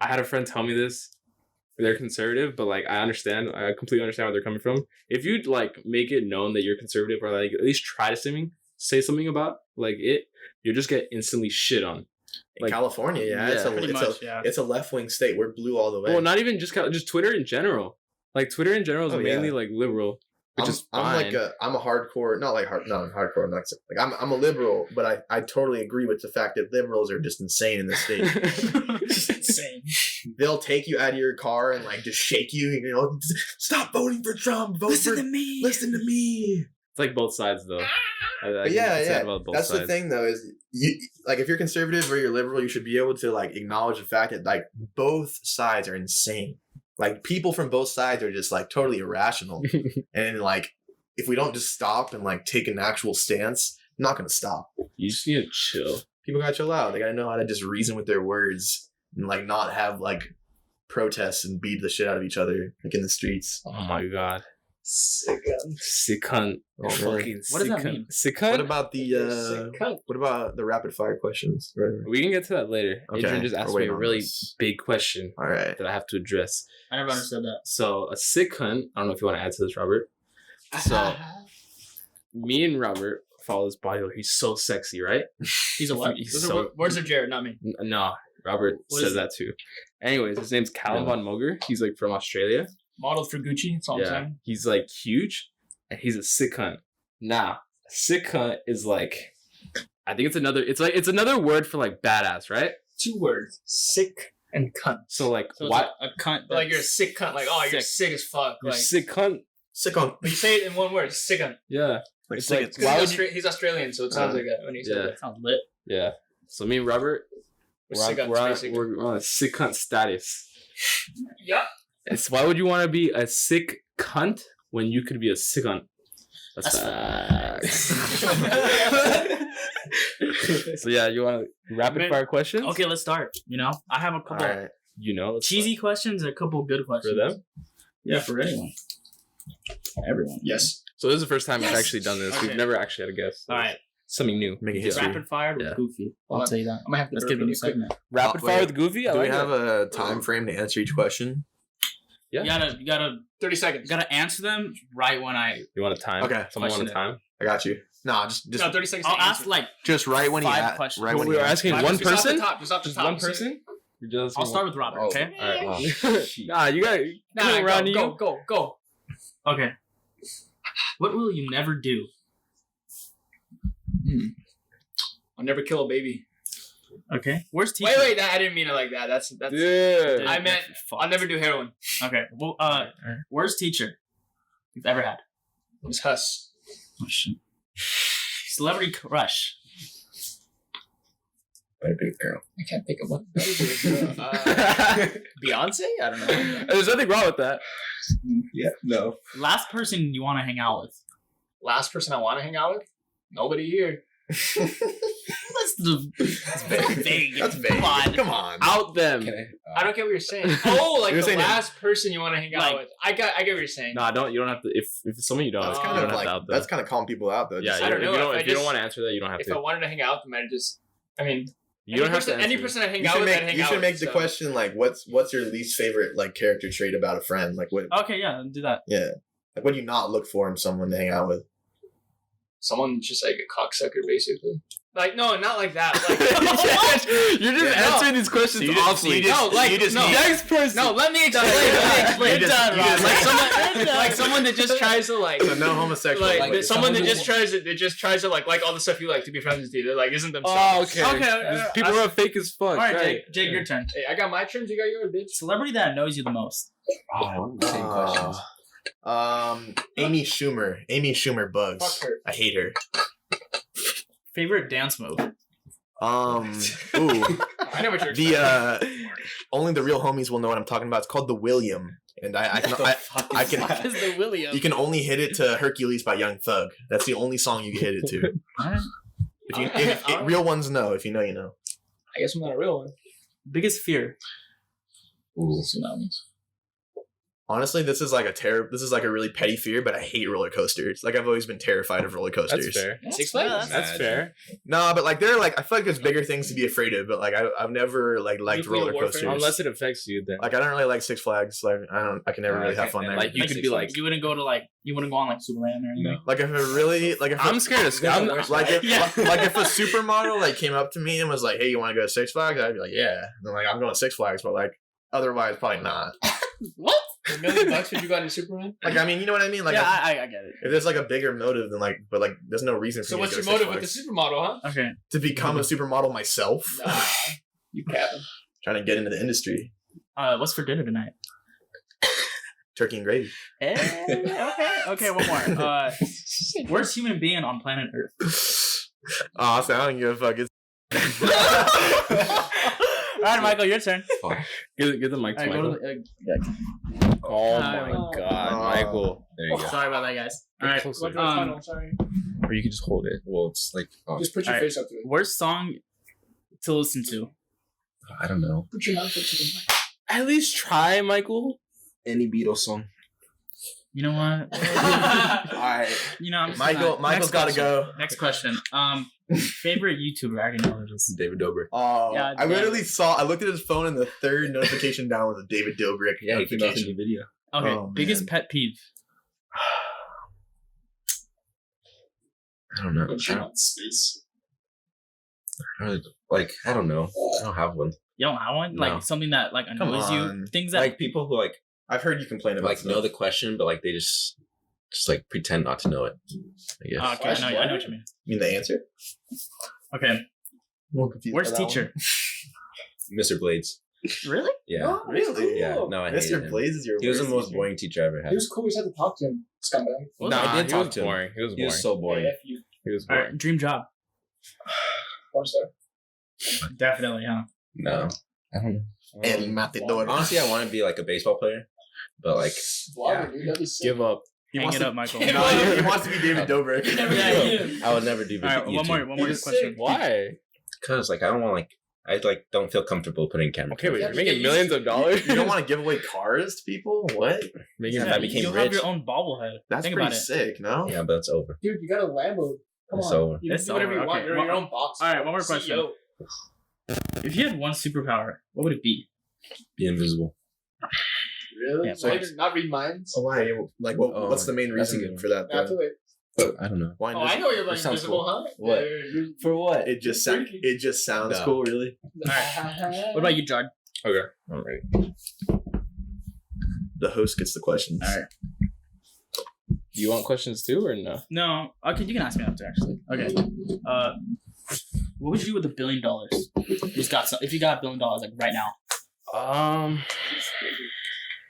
I had a friend tell me this. They're conservative, but like I completely understand where they're coming from. If you like make it known that you're conservative or like at least try to say something about like it, you just get instantly shit on. Like, California, it's a left wing state. We're blue all the way. Well, not even just Twitter in general. Like Twitter in general is mainly like liberal, which is fine. I'm a hardcore, not like hardcore. I'm not like I'm a liberal, but I totally agree with the fact that liberals are just insane in this state. Just insane. They'll take you out of your car and like just shake you. You know, stop voting for Trump. Listen to me. It's like both sides though. Yeah. That's the thing though is you like if you're conservative or you're liberal, you should be able to like acknowledge the fact that like both sides are insane. Like people from both sides are just like totally irrational, and like if we don't just stop and like take an actual stance, I'm not gonna stop. You just need to chill. People gotta chill out. They gotta know how to just reason with their words and like not have like protests and beat the shit out of each other like in the streets. Oh my god. Sick cunt. Oh, fucking what does that mean? Sick cunt? What about the rapid fire questions? We can get to that later. Okay. Adrian just asked me a really big question. All right. That I have to address. I never understood that. So a sick cunt, I don't know if you want to add to this, Robert. So me and Robert follow this bodybuilder. He's so sexy, right? He's a what? Words of Jared, not me. No, Robert says that too. Anyways, his name's Callum Von Moger. He's like from Australia. Modeled for Gucci, that's all I'm saying. He's like huge and he's a sick cunt. Now, a sick cunt is like, I think it's another word for like badass, right? 2 words. Sick and cunt. So like so what? A cunt. Like you're a sick cunt. Like, oh, you're sick as fuck. You're like sick cunt. Sick on. You say it in one word, sick cunt. Yeah. Like it's like why would he's Australian, so it sounds like that when he said that. Sounds lit. Yeah. So me and Robert, we're on a sick cunt status. Yeah. It's why would you want to be a sick cunt when you could be a sick cunt? That's facts. So yeah, you want rapid fire questions? Okay, let's start. You know, I have a couple cheesy questions and a couple good questions. For them? Yeah, for anyone. Everyone. Yes. So this is the first time we've actually done this. Okay. We've never actually had a guest. All right. Something new. Make it history. Rapid fire with Goofy. I'll tell you that. I might have to Let's give it a really segment. Rapid fire with Goofy? Do we have a time frame to answer each question? Yeah. You gotta 30 seconds. You gotta answer them right when I. You want a time? Okay. Someone want a time? I got you. No, just No, 30 seconds. I'll ask like just right when 5 questions. Right when we were asking one person. Just off the top. One person. I'll start with Robert. Okay. All right. Nah, you gotta come around you. Go. Okay. What will you never do? I'll never kill a baby. Okay. Where's teacher? Wait, I didn't mean it like that. That's Yeah. I meant I'll never do heroin. Okay. Well, worst teacher you've ever had? It's Huss. Oh, shit. Celebrity crush. Baby girl. I can't think of one. Beyonce? I don't know. There's nothing wrong with that. Yeah. No. Last person you want to hang out with? Last person I want to hang out with? Nobody here. That's very vague. That's vague. Come on. Out them. I don't get what you're saying. Oh, like You're the saying last person you want to hang out with. I get what you're saying. Nah, you don't have to. If it's someone you don't, That's you kind don't of have like to out them. that's kind of calling people out though. Yeah, Just- I don't know. If you don't want to answer that, you don't have if to. I wanted to hang out with them, You don't have to answer. Any person I hang You out should with, I'd make, hang you out should with. make the question like what's your least favorite like character trait about a friend? Like what? Okay, yeah, do that. Yeah. Like what do you not look for in someone to hang out with? Someone just like a cocksucker, basically. Like no, not like that. Like You're just answering these questions awfully. Next person. No, let me explain. Like someone that just tries to like. So no homosexual. Like someone that just tries to like all the stuff you like to be friends with you. They're like isn't themselves. Oh, okay. Okay. People are fake as fuck. All right, right. Jake, your turn. Hey, I got my terms. You got yours, bitch. Celebrity that annoys you the most. Same questions. Amy Schumer. Amy Schumer bugs. Fuck her. I hate her. Favorite dance move. Ooh. I know what you're Only the real homies will know what I'm talking about. It's called the William, and I can What is the William? you can only hit it to Hercules by Young Thug. That's the only song you can hit it to. Alright. If real ones know. If you know, you know. I guess I'm not a real one. Biggest fear. Ooh. Tsunamis. Honestly, this is like a really petty fear, but I hate roller coasters. Like I've always been terrified of roller coasters. That's fair. Six Flags? That's fair. No, but like they're like I feel like there's bigger things to be afraid of, but like I've never like liked Nuclear roller warfare? coasters. Unless it affects you, then. Like I don't really like Six Flags. Like I can never really have fun there. Like you could be like, you wouldn't go on like Superman or anything. Like if it really I'm scared of like I'm, like if a supermodel like came up to me and was like, "Hey, you want to go to Six Flags?" I'd be like, "Yeah." And like I'm going to Six Flags, but like otherwise probably not. What? $1 million would you got into Superman? Like I mean, you know what I mean? Like yeah, I get it. if there's like a bigger motive than like, but like there's no reason for So me what's to your go to motive Six with the Flags. supermodel, huh? Okay. To become a supermodel myself. Nah. You capping. Trying to get into the industry. What's for dinner tonight? Turkey and gravy. Okay, one more. Worst human being on planet Earth. Oh, so I don't give a fuck. All right, Michael, your turn. give the mic to All right, Michael. go to the, Oh my god, Michael. There you go. sorry about that, guys. All right. Closer. What's your final? Sorry. Or you could just hold it. Well, it's like Just put your Alright. face up to it. Worst song to listen to. I don't know. Put your mouth up to the mic. At least try, Michael. Any Beatles song. You know what? Alright. You know, I'm just Michael's next gotta question. go. Next question. Favorite YouTuber? I already know what it is. David Dobrik. Oh, Yeah, I literally I looked at his phone and the third notification down was a David Dobrik Yeah, he came out in notification. the video. Okay, Oh, biggest man. pet peeve. I don't know. Put your mouth in space. I don't know. I don't have one. You don't have one? No. Like something that like annoys you? on. Things that Like people who like I've heard you complain about know the question, but like they just like pretend not to know it. I guess. okay, I know what you mean. You mean the answer? Okay. I'm a little confused Worst by that teacher. Mr. Blades. Really? Yeah. one. Really? Yeah. No, I hated Mr. him. Blaze is your He was the worst most teacher? boring teacher I ever He had. was cool. We just had to talk to him. Scumbag. Nah, I did he talk was to him. boring. He was He boring. was so boring. Hey, F you. He was All boring. right, dream job. Porn star. Definitely, huh? No. I don't know. El Matador. Honestly, I want to be like a baseball player, but like Vlogger, dude. That'd be sick. Give up. He Hang wants it to- up, Michael. Yeah. No, he wants to be David Dobrik. I would never do. All right, one more He's question. sick. Why? Because like I don't want like I like don't feel comfortable putting camera. Okay, but Yeah, you're but making you- millions of dollars. You don't want to give away cars to people? What? making Yeah, that I became You'll rich. have your own bobblehead. That's Think pretty about it. sick, no? Yeah, but it's over. Dude, you got a Lambo. Come It's on. over. You can It's do whatever over, you want. okay. You're your own boss. All right, one more question. CEO. If you had one superpower, what would it be? Be invisible. Really? Yeah, So but- you're not read minds? Oh, why? Like, what's the main that's a reason good for that? Not Though? too late. I don't know. Why Oh, I know you're like sounds invisible, cool. huh? What? For what? It just sounds No. cool, really. What about you, Jard? Okay, I'm ready. The host gets the questions. All right. Do you want questions too, or no? No, okay, you can ask me after actually. Okay. What would you do with $1 billion? If you got $1 billion like right now.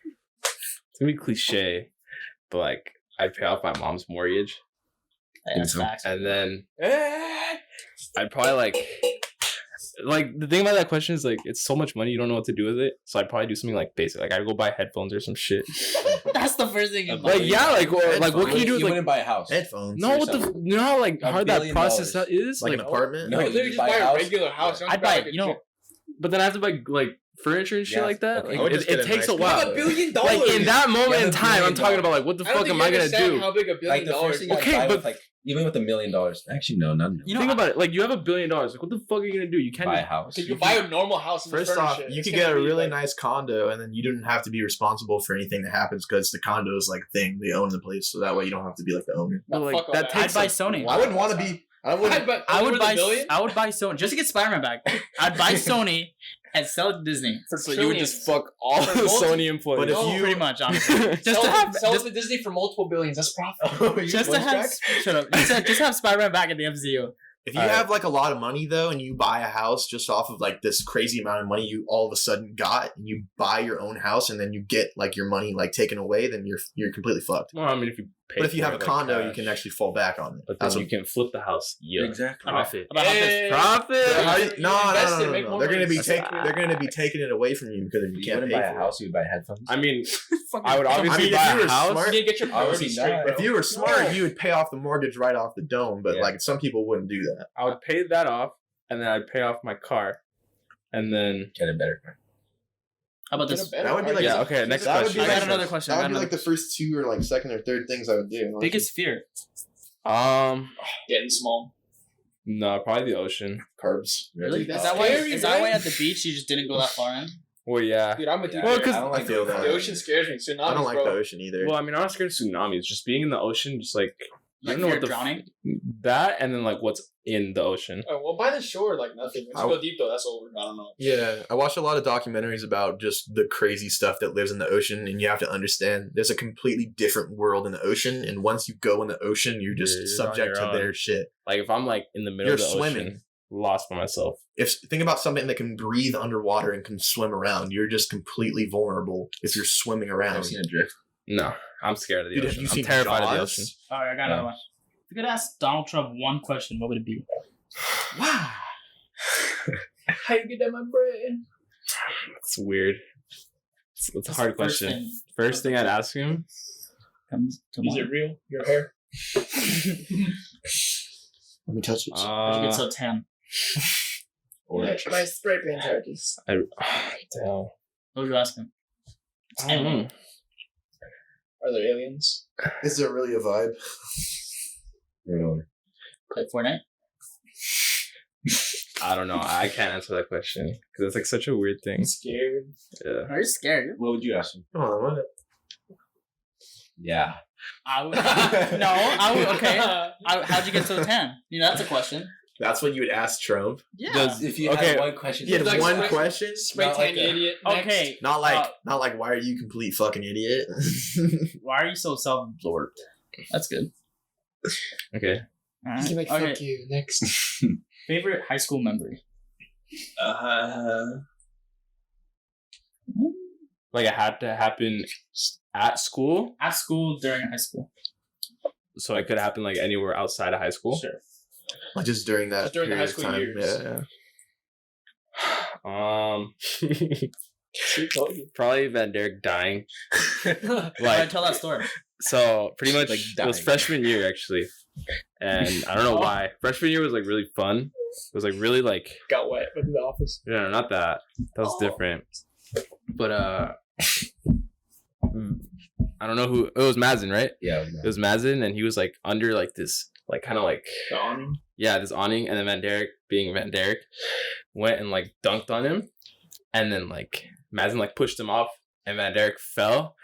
It's gonna be cliche, but like I'd pay off my mom's mortgage, Yeah, that's facts. and then I'd probably like the thing about that question is like it's so much money you don't know what to do with it. So I'd probably do something like basic, like I'd go buy headphones or some shit. That's the first thing you Like yeah, like what can you do? With, like wouldn't buy a house. Headphones. no, what the you know how like $1 hard that billion. process is Like an apartment? No, No, you literally just just buy buy a a house. regular house. I'd buy, you know, but then I have to buy like furniture and shit Yeah, like that. okay. I would Like, just it get a takes nice a while. condo. $1 billion. Like in that moment Yeah, in $1 time, I'm billion. talking about like what the I don't fuck think am you I gonna understand do? how big $1 Like billion the first thing Okay, I'd buy but- with like even with $1 million. Actually, no, none. you know, Think about it. Like you have $1 billion. Like what the fuck are you gonna do? You can't Buy a just house. So you buy a normal house and First furnish off, it. you It's could gonna get a be, really like, nice condo, and then you didn't have to be responsible for anything that happens because the condo is like a thing. They own the place, so that way you don't have to be like the owner. No, But, like, fuck all that that. I'd takes buy like- Sony. I wouldn't want to be. I wouldn't. I would buy. $1 billion I would buy Sony just to get Spider-Man back. I'd buy Sony and sell it to Disney. for So you would trillions. just fuck all For the multi- Sony employees. But if No, you Pretty much, honestly. Just Sell, to have, sell just, it to Disney for multiple billions. That's profit. just to have, shut up. Just have Spider-Man back in the MCU. If you Alright. have like a lot of money though, and you buy a house just off of like this crazy amount of money you all of a sudden got, and you buy your own house, and then you get like your money like taken away, then you're completely fucked. Well, I mean, if you pay But if you for have a it, like, condo, you cash. can actually fall back on it. But That's then what- you can flip the house. Yeah. Exactly. Profit. About how this- Profit. How do you- You no, invest it, no, make no. more They're gonna money. be they're gonna be taking it away from you because you You can't wouldn't pay buy a for house, you'd buy headphones. I mean, I would obviously if buy you were a house. smart- You need to get your priorities Obviously straight, not. bro. If you were smart, you would pay off the mortgage right off the dome. But Yeah. like some people wouldn't do that. I would pay that off, and then I'd pay off my car, and then Get a better car. How about Get this? a better That would be car. like- yeah. Okay, next that would question. be I got like- another question. That I would got be like another. the first two or like second or third things I would do. honestly. Biggest fear. Getting small. No, probably the ocean. Carbs. Really? That's Is that why? scary, Is that why right? at the beach you just didn't go that far in? Well, yeah. Dude, I'm with you. Well, there. 'cause- I don't I feel that. the ocean scares me. Tsunamis, I don't like bro. the ocean either. Well, I mean, I'm not scared of tsunamis. Just being in the ocean, just like I Like don't know fear what of the drowning. that, and then like what's in the ocean. Oh, well, by the shore, like nothing. Once you go deep, though, that's over. I don't know. Yeah, I watched a lot of documentaries about just the crazy stuff that lives in the ocean, and you have to understand there's a completely different world in the ocean, and once you go in the ocean, you're just You're on subject your to own. their shit. Like if I'm like in the middle You're of the swimming. ocean, lost by myself. If think about something that can breathe underwater and can swim around, you're just completely vulnerable if you're swimming around. I've seen a drift. No, I'm scared of the Dude, have ocean. you I'm seen terrified of the Jaws? ocean. All right, I got another one. If you could ask Donald Trump one question, what would it be? Wow. How you get that, my brain? It's weird. It's a What's hard the first question. thing First thing I'd ask him. comes to Is mind? it real? Your hair? Let me touch it. How'd you get so tan? My spray paint charges. Damn. What would you ask him? I don't know. Are there aliens? Is there really a vibe? Really? Play Fortnite? I don't know. I can't answer that question because it's like such a weird thing. I'm scared. Yeah. Are you scared? What would you ask him? Come on, what? Yeah. I would. No, I would. Okay. How'd you get so tan? You know, that's a question. That's what you would ask Trump. Yeah. Does- If you Okay. had one question, You had Like one spray- question? Spray Not tan, like you a- idiot. Next. Okay. Not like why are you complete fucking idiot? Why are you so self-absorbed? That's good. Okay. Alright. He's like, Okay. fuck you. Next. Favorite high school memory? Like it had to happen at school, At school, during high school. so it could happen like anywhere outside of high school. Sure. Like just during that Just during the period high school of time. years. Yeah. Probably Van Derek dying. Alright, Like tell that story. so, pretty much Like it was dying. freshman year actually, and I don't know why. Freshman year was like really fun. It was like really like Got wet went to the office. no, not that. That was different. But I don't know who it was. Mazin, right? Yeah. It was Mazin, and he was like under like this like kind of like The awning. yeah, this awning, and then Van Derek, being Van Derek, went and like dunked on him, and then like Mazin like pushed him off, and Van Derek fell,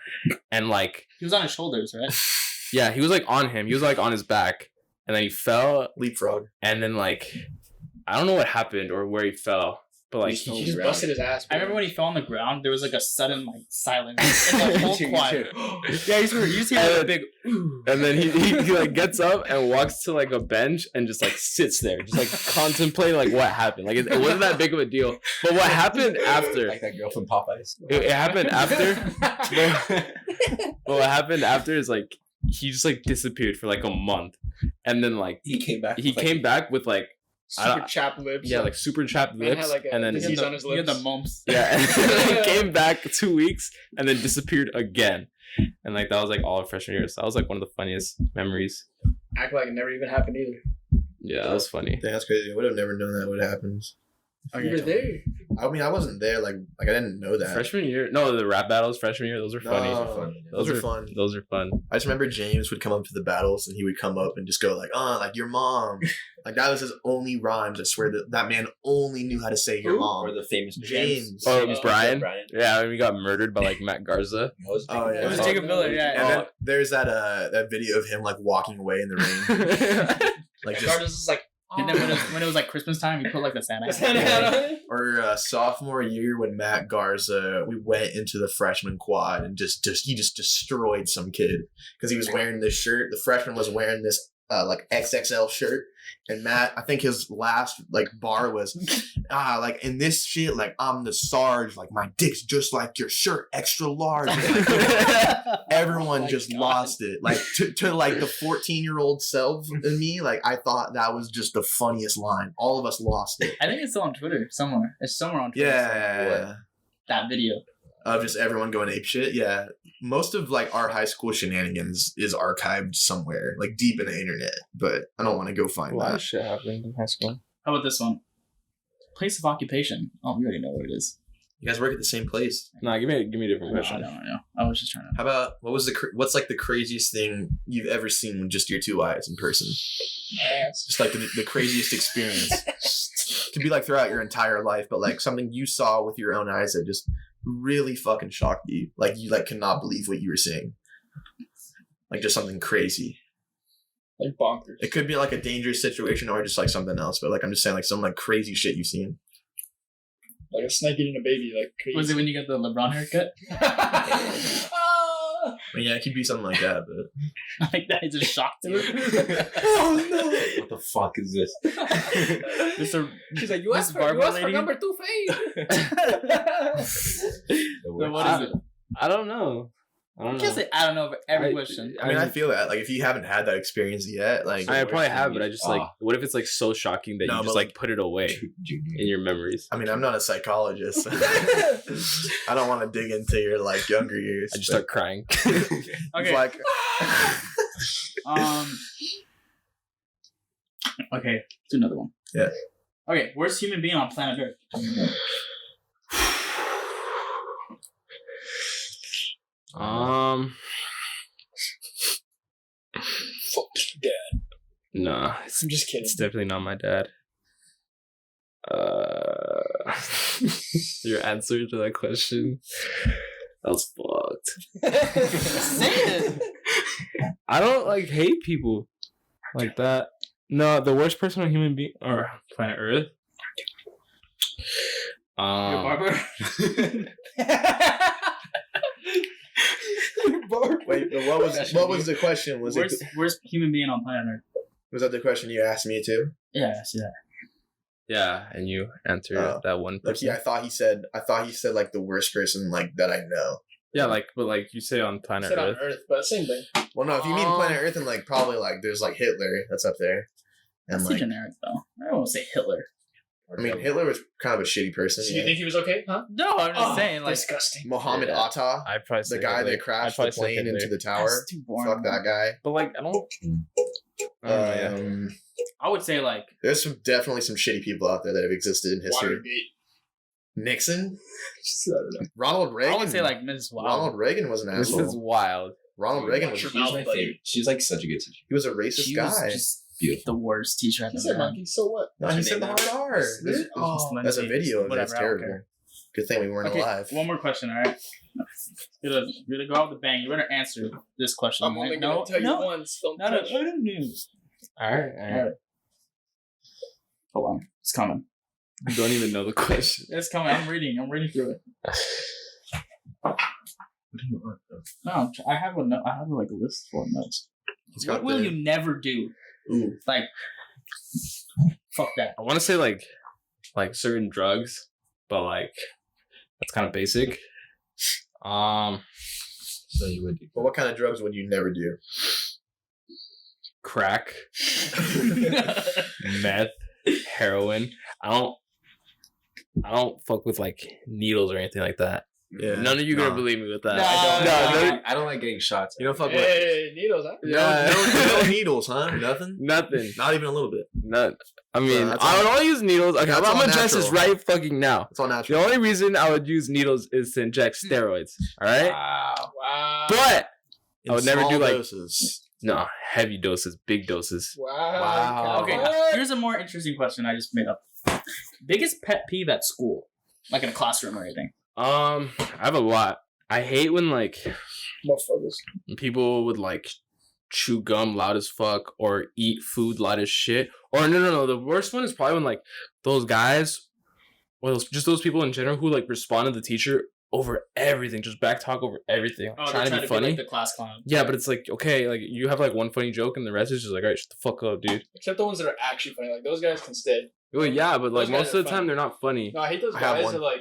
and like He was on his shoulders, right? yeah, he was like on him, he was like on his back, and then he fell, Leapfrog. and then like I don't know what happened or where he fell, but like He just busted his ass. I remember when he fell on the ground, there was like a sudden like silence in the whole quiet. Yeah, you see like a big and then he like gets up and walks to like a bench and just like sits there, just like contemplating like what happened. Like it wasn't that big of a deal, but what happened after? Like that girl from Popeyes. It happened after. But what happened after is like he just like disappeared for like a month, and then like He came back. he came back with like super chapped lips. yeah like super chapped Man lips, had, like, a and then disease the, on his he had lips. the mumps. yeah, and then he came back 2 weeks and then disappeared again, and like that was like all of freshman year. So that was like one of the funniest memories. Act like it never even happened either. Yeah, that was funny. Dang, that's crazy. I would have never known that would happen. Okay, You were there. I mean, I wasn't there. Like I didn't know that. Freshman year, no, the rap battles freshman year, those were funny. No, those are fun. Those are fun. I just remember James would come up to the battles and he would come up and just go like, like your mom. Like that was his only rhymes. I swear that man only knew how to say your Who? mom. Or the famous James. Oh, Oh, Brian. Brian. Yeah, when we got murdered by like Matt Garza. Oh, yeah. It was Jacob Miller, yeah. And then there's that video of him like walking away in the rain. Like just Regardless, is like. And then when it was like Christmas time, he put like the Santa hat. Santa hat on it? or sophomore year when Matt Garza, we went into the freshman quad and he just destroyed some kid because he was wearing this shirt. The freshman was wearing this like XXL shirt. And Matt, I think his last like bar was, like in this shit, like I'm the Sarge, like my dick's just like your shirt, extra large. And, like, everyone just lost it. Like to like the 14-year-old self in me, like I thought that was just the funniest line. All of us lost it. I think it's still on Twitter somewhere. It's somewhere on Twitter. Yeah. That video. Of just everyone going ape shit. Yeah. Most of like our high school shenanigans is archived somewhere, like deep in the internet, but I don't want to go find A lot that. of shit happened in high school. How about this one? Place of occupation. Oh, we already know what it is. You guys work at the same place. Nah, give me a different I question. know. I was just trying to. How about what's like the craziest thing you've ever seen with just your two eyes in person? Just like the craziest experience. Could be like throughout your entire life, but like something you saw with your own eyes that just really fucking shocked you. Like you like cannot believe what you were seeing. Like just something crazy. Like bonkers. It could be like a dangerous situation or just like something else, but like I'm just saying like some like crazy shit you've seen. Like a snake eating a baby, like crazy. Was it when you got the LeBron haircut? I mean, yeah, it could be something like that, but Like that is a shock to her. oh no! What the fuck is this? She's like, you Miss asked for Barbara number lady? 2 face. So what is it? I don't know. I You can't say I don't know for every question. I mean, I feel that like if you haven't had that experience yet, like I worst probably thing have, but I is- just like, what if it's like so shocking that No, you but, just like, like put it away in your memories? I mean, I'm not a psychologist. I don't want to dig into your like younger years. I just but start crying. it's Okay. like Okay, let's do another one. Yeah. Okay, worst human being on planet Earth. Fuck dad. Nah, I'm just kidding. it's definitely not my dad. Your answer to that question, that was fucked. Say it. I don't like hate people like that. No, the worst person on human being or planet Earth. Your barber. wait, but what was the question? Was Worst human being on planet Earth. was that the question you asked me too? Yeah, I see that. Yeah, and you answered Oh. that one Like, person. yeah, I thought he said like the worst person like that I know. Yeah, like, but like you say on planet Said on Earth. Earth, but same thing. Well, no, if you mean planet Earth, and like probably like there's like Hitler that's up there, and That's too like generic though. I don't want to say Hitler. I mean Hitler was kind of a shitty person. So Yeah. you think he was okay? Huh? No, I'm just saying like disgusting. Mohammed Yeah. Atta, I'd probably say the guy Hitler. that crashed I'd the probably say plane Hitler. into the tower? that's too boring. Fuck that guy. But like, I don't know, yeah. I would say like There's definitely some shitty people out there that have existed in history. Watergate. Nixon, I don't know. Ronald Reagan. I would say like Mrs. Wild. Ronald Reagan was an This is asshole. wild. Ronald Reagan was Watch She was my Mouth, buddy. favorite. She was like such a good teacher. he was a racist She guy. was just Beautiful. the worst teacher I've He ever said had. monkey, so what? No, he said the hard R. This- Oh, this that's a Lindsay, video of it. whatever, It's I don't terrible. care. Good thing we weren't Okay, alive. one more question, all right? You're gonna go out with a bang. You're gonna answer this question. I'm right? only gonna tell you no, once. Don't no, touch. Alright. Alright. Hold on, it's coming. You don't even know the question. It's coming. I'm reading through it. No, I have a I have like a list full of notes. He's What got will the- you never do? Ooh. Like, fuck that. I want to say like certain drugs, but like that's kind of basic. So you would do. But what kind of drugs would you never do? Crack, meth, heroin. I don't fuck with like needles or anything like that. Yeah. None of you No. gonna believe me with that. No, I don't like getting shots. You don't fuck with Hey, needles, huh? no needles, huh? Nothing? Nothing. Not even a little bit. None. I mean, that's I all- would only use needles. Okay, that's I'm all gonna address this natural. right fucking now. It's all The natural. only reason I would use needles is to inject steroids. All right, Wow. Wow. but In I would never small do, like- doses. no heavy doses, big doses. Wow. Okay, What? here's a more interesting question I just made up. Biggest pet peeve at school, like in a classroom or anything. I have a lot. I hate when like Motherfuckers. people would like chew gum loud as fuck or eat food loud as shit. Or no. The worst one is probably when like those guys, or those people in general who like respond to the teacher over everything, just back talk over everything, trying to be funny. Like the class clown. Yeah, but it's like, okay, like you have like one funny joke and the rest is just like, all right, shut the fuck up, dude. Except the ones that are actually funny. Like those guys can stay. Well, yeah, but like Those guys most of the are time funny. they're not funny. No, I hate those guys that like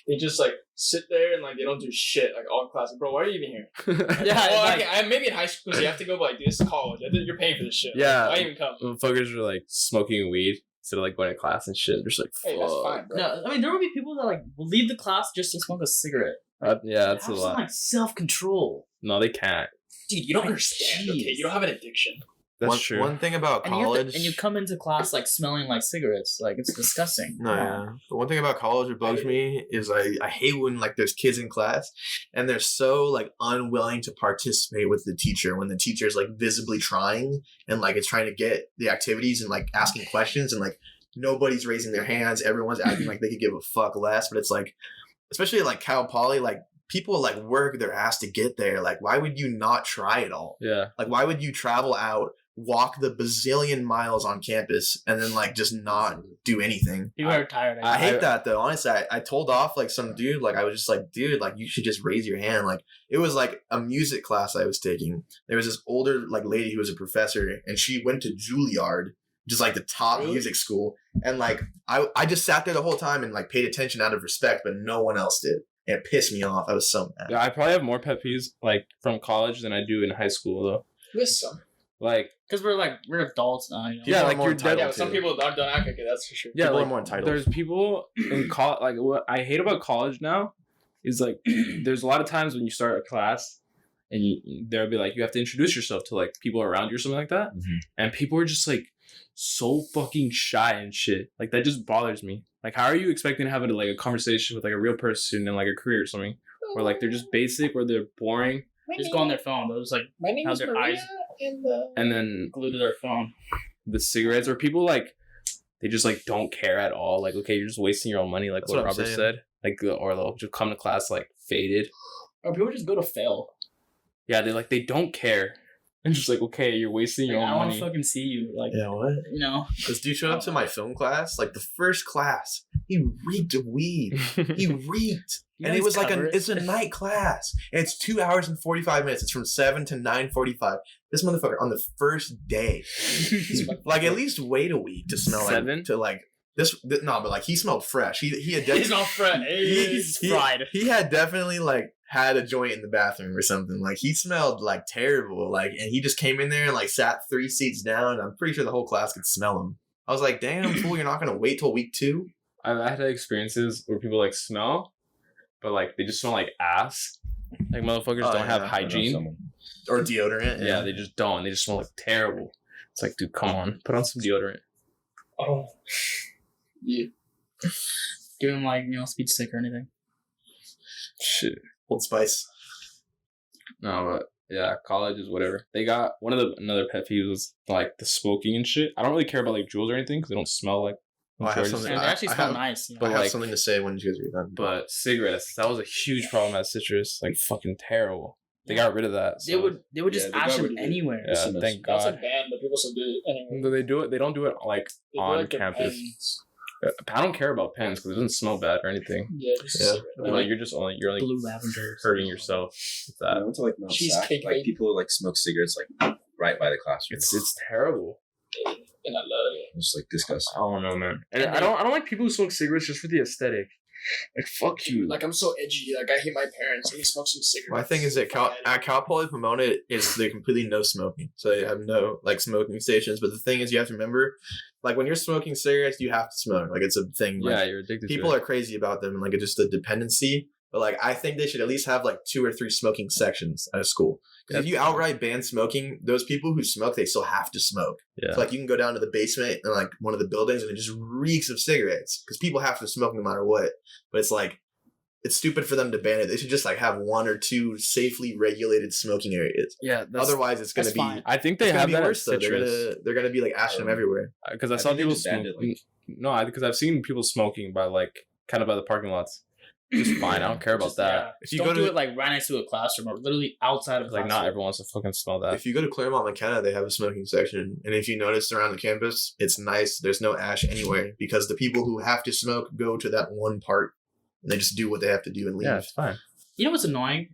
they just like sit there and like they don't do shit like all class. Bro, why are you even here? Yeah, well, like, I maybe in high school because you have to go, but like, dude, this is college. You're paying for this shit. Yeah. Like, why even come? Motherfuckers are like smoking weed instead of like going to class and shit. They're just like, fuck. Hey, that's fine, bro. no, I mean there will be people that like will leave the class just to smoke a cigarette. Yeah, that's a Have lot. some like self-control. No, they can't. Dude, you don't Like, understand. jeez. Okay, you don't have an addiction. That's true. One thing about And college, you come into class like smelling like cigarettes. Like it's disgusting. No, yeah. The one thing about college that bugs me is I hate when like there's kids in class and they're so like unwilling to participate with the teacher when the teacher's like visibly trying and like it's trying to get the activities and like asking questions and like nobody's raising their hands. Everyone's acting like they could give a fuck less, but it's like, especially like Cal Poly, like people like work their ass to get there. Like, why would you not try it all? Yeah. Like, why would you travel out, walk the bazillion miles on campus, and then like just not do anything? People are tired. I hate that though. Honestly, I told off like some dude. Like I was just like, dude, like you should just raise your hand. Like it was like a music class I was taking. There was this older like lady who was a professor, and she went to Juilliard, just like the top music school. And like I just sat there the whole time and like paid attention out of respect, but no one else did. And it pissed me off. I was so mad. Yeah, I probably have more pet peeves like from college than I do in high school though. With some. Like, because we're adults now. You know? yeah, like more you're entitled Yeah, to but some it. people don't act like it. That's for sure. yeah, People like are more entitled. there's people in college. Like what I hate about college now is like there's a lot of times when you start a class and there'll be like you have to introduce yourself to like people around you or something like that, and people are just like so fucking shy and shit. Like that just bothers me. Like how are you expecting to have like a conversation with like a real person in like a career or something, where like they're just basic or they're boring, Just go on their phone. They'll just like My name have is their Maria, eyes and then glued to their phone. the cigarettes or people like they just like don't care at all. Like okay, you're just wasting your own money. Like That's what what I'm Robert saying. said. Like or they'll just come to class like faded. Or people just go to fail. Yeah, they don't care. And just like okay, you're wasting your Like, own I want money. to fucking see you. Like Yeah, what? you know. This dude showed up to my film class, like the first class. He reeked of weed. He reeked. You And guys it was like cover it. it's a night class. And it's 2 hours and 45 minutes. It's from 7 to 9:45. This motherfucker on the first day. Like at least wait a week to smell 7? like to like no, but like he smelled fresh. He had He's not friend. He's fried. He had definitely like had a joint in the bathroom or something. Like he smelled like terrible. Like and he just came in there and like sat 3 seats down. I'm pretty sure the whole class could smell him. I was like, damn, fool, you're not gonna wait till week 2? I've had experiences where people like smell, but like they just smell like ass. Like motherfuckers Oh, don't have yeah. hygiene. Or deodorant. Yeah, they just don't. They just smell like terrible. It's like, dude, come on, put on some deodorant. Oh. Yeah. Give him like speed stick or anything. Shit. Old Spice. No, but yeah, college is whatever. They got another pet peeve was like the smoking and shit. I don't really care about like jewels or anything because they don't smell like. Oh, I have George's. something. And they actually I smell have- nice. You know? But I have like- something to say when you guys are done. But cigarettes, that was a huge problem at Citrus. Like fucking terrible. They got rid of that. They So. would just Yeah, they ash got them rid of it. anywhere. Yeah, Listen, thank That's God. like banned, but people still do it anyway. Do they do it? They don't do it like They do on like the campus. pens. I don't care about pens because it doesn't smell bad or anything. Yeah, just Yeah. But, like you're only Blue lavender. hurting yourself with I that. went to like Mount Sac, Cheesecake like baby. people like smoke cigarettes like right by the classroom. It's terrible. and I love it. It's like disgusting. I don't know, man. And And I don't like people who smoke cigarettes just for the aesthetic. Like fuck you. Like I'm so edgy. Like I hate my parents. Let me smoke some cigarettes. My thing is that at Cal Poly Pomona, they're completely no smoking. So they have no like smoking stations. But the thing is, you have to remember, like when you're smoking cigarettes, you have to smoke. Like it's a thing. Like, yeah, you're addicted. people to are crazy about them and like it's just a dependency. But like I think they should at least have like 2 or 3 smoking sections at a school. Because if you outright ban smoking, those people who smoke, they still have to smoke. Yeah. So like you can go down to the basement and like one of the buildings and it just reeks of cigarettes because people have to smoke no matter what. But it's like it's stupid for them to ban it. They should just like have 1 or 2 safely regulated smoking areas. Yeah. Otherwise, it's gonna that's be fine. I think they it's gonna have be that at worse. Though. Citrus. They're gonna be like ashing them everywhere. Because I I saw think they people just banned smoke. it, like- No, because I've seen people smoking by like kind of by the parking lots. Just fine. I don't care about Just, that. yeah. If you Don't go do to- it like right next to a classroom or literally outside of Like not classroom. everyone wants to fucking smell that. If you go to Claremont McKenna, they have a smoking section, and if you notice around the campus, it's nice. There's no ash anywhere because the people who have to smoke go to that one part and they just do what they have to do and leave. Yeah, it's fine. You know what's annoying?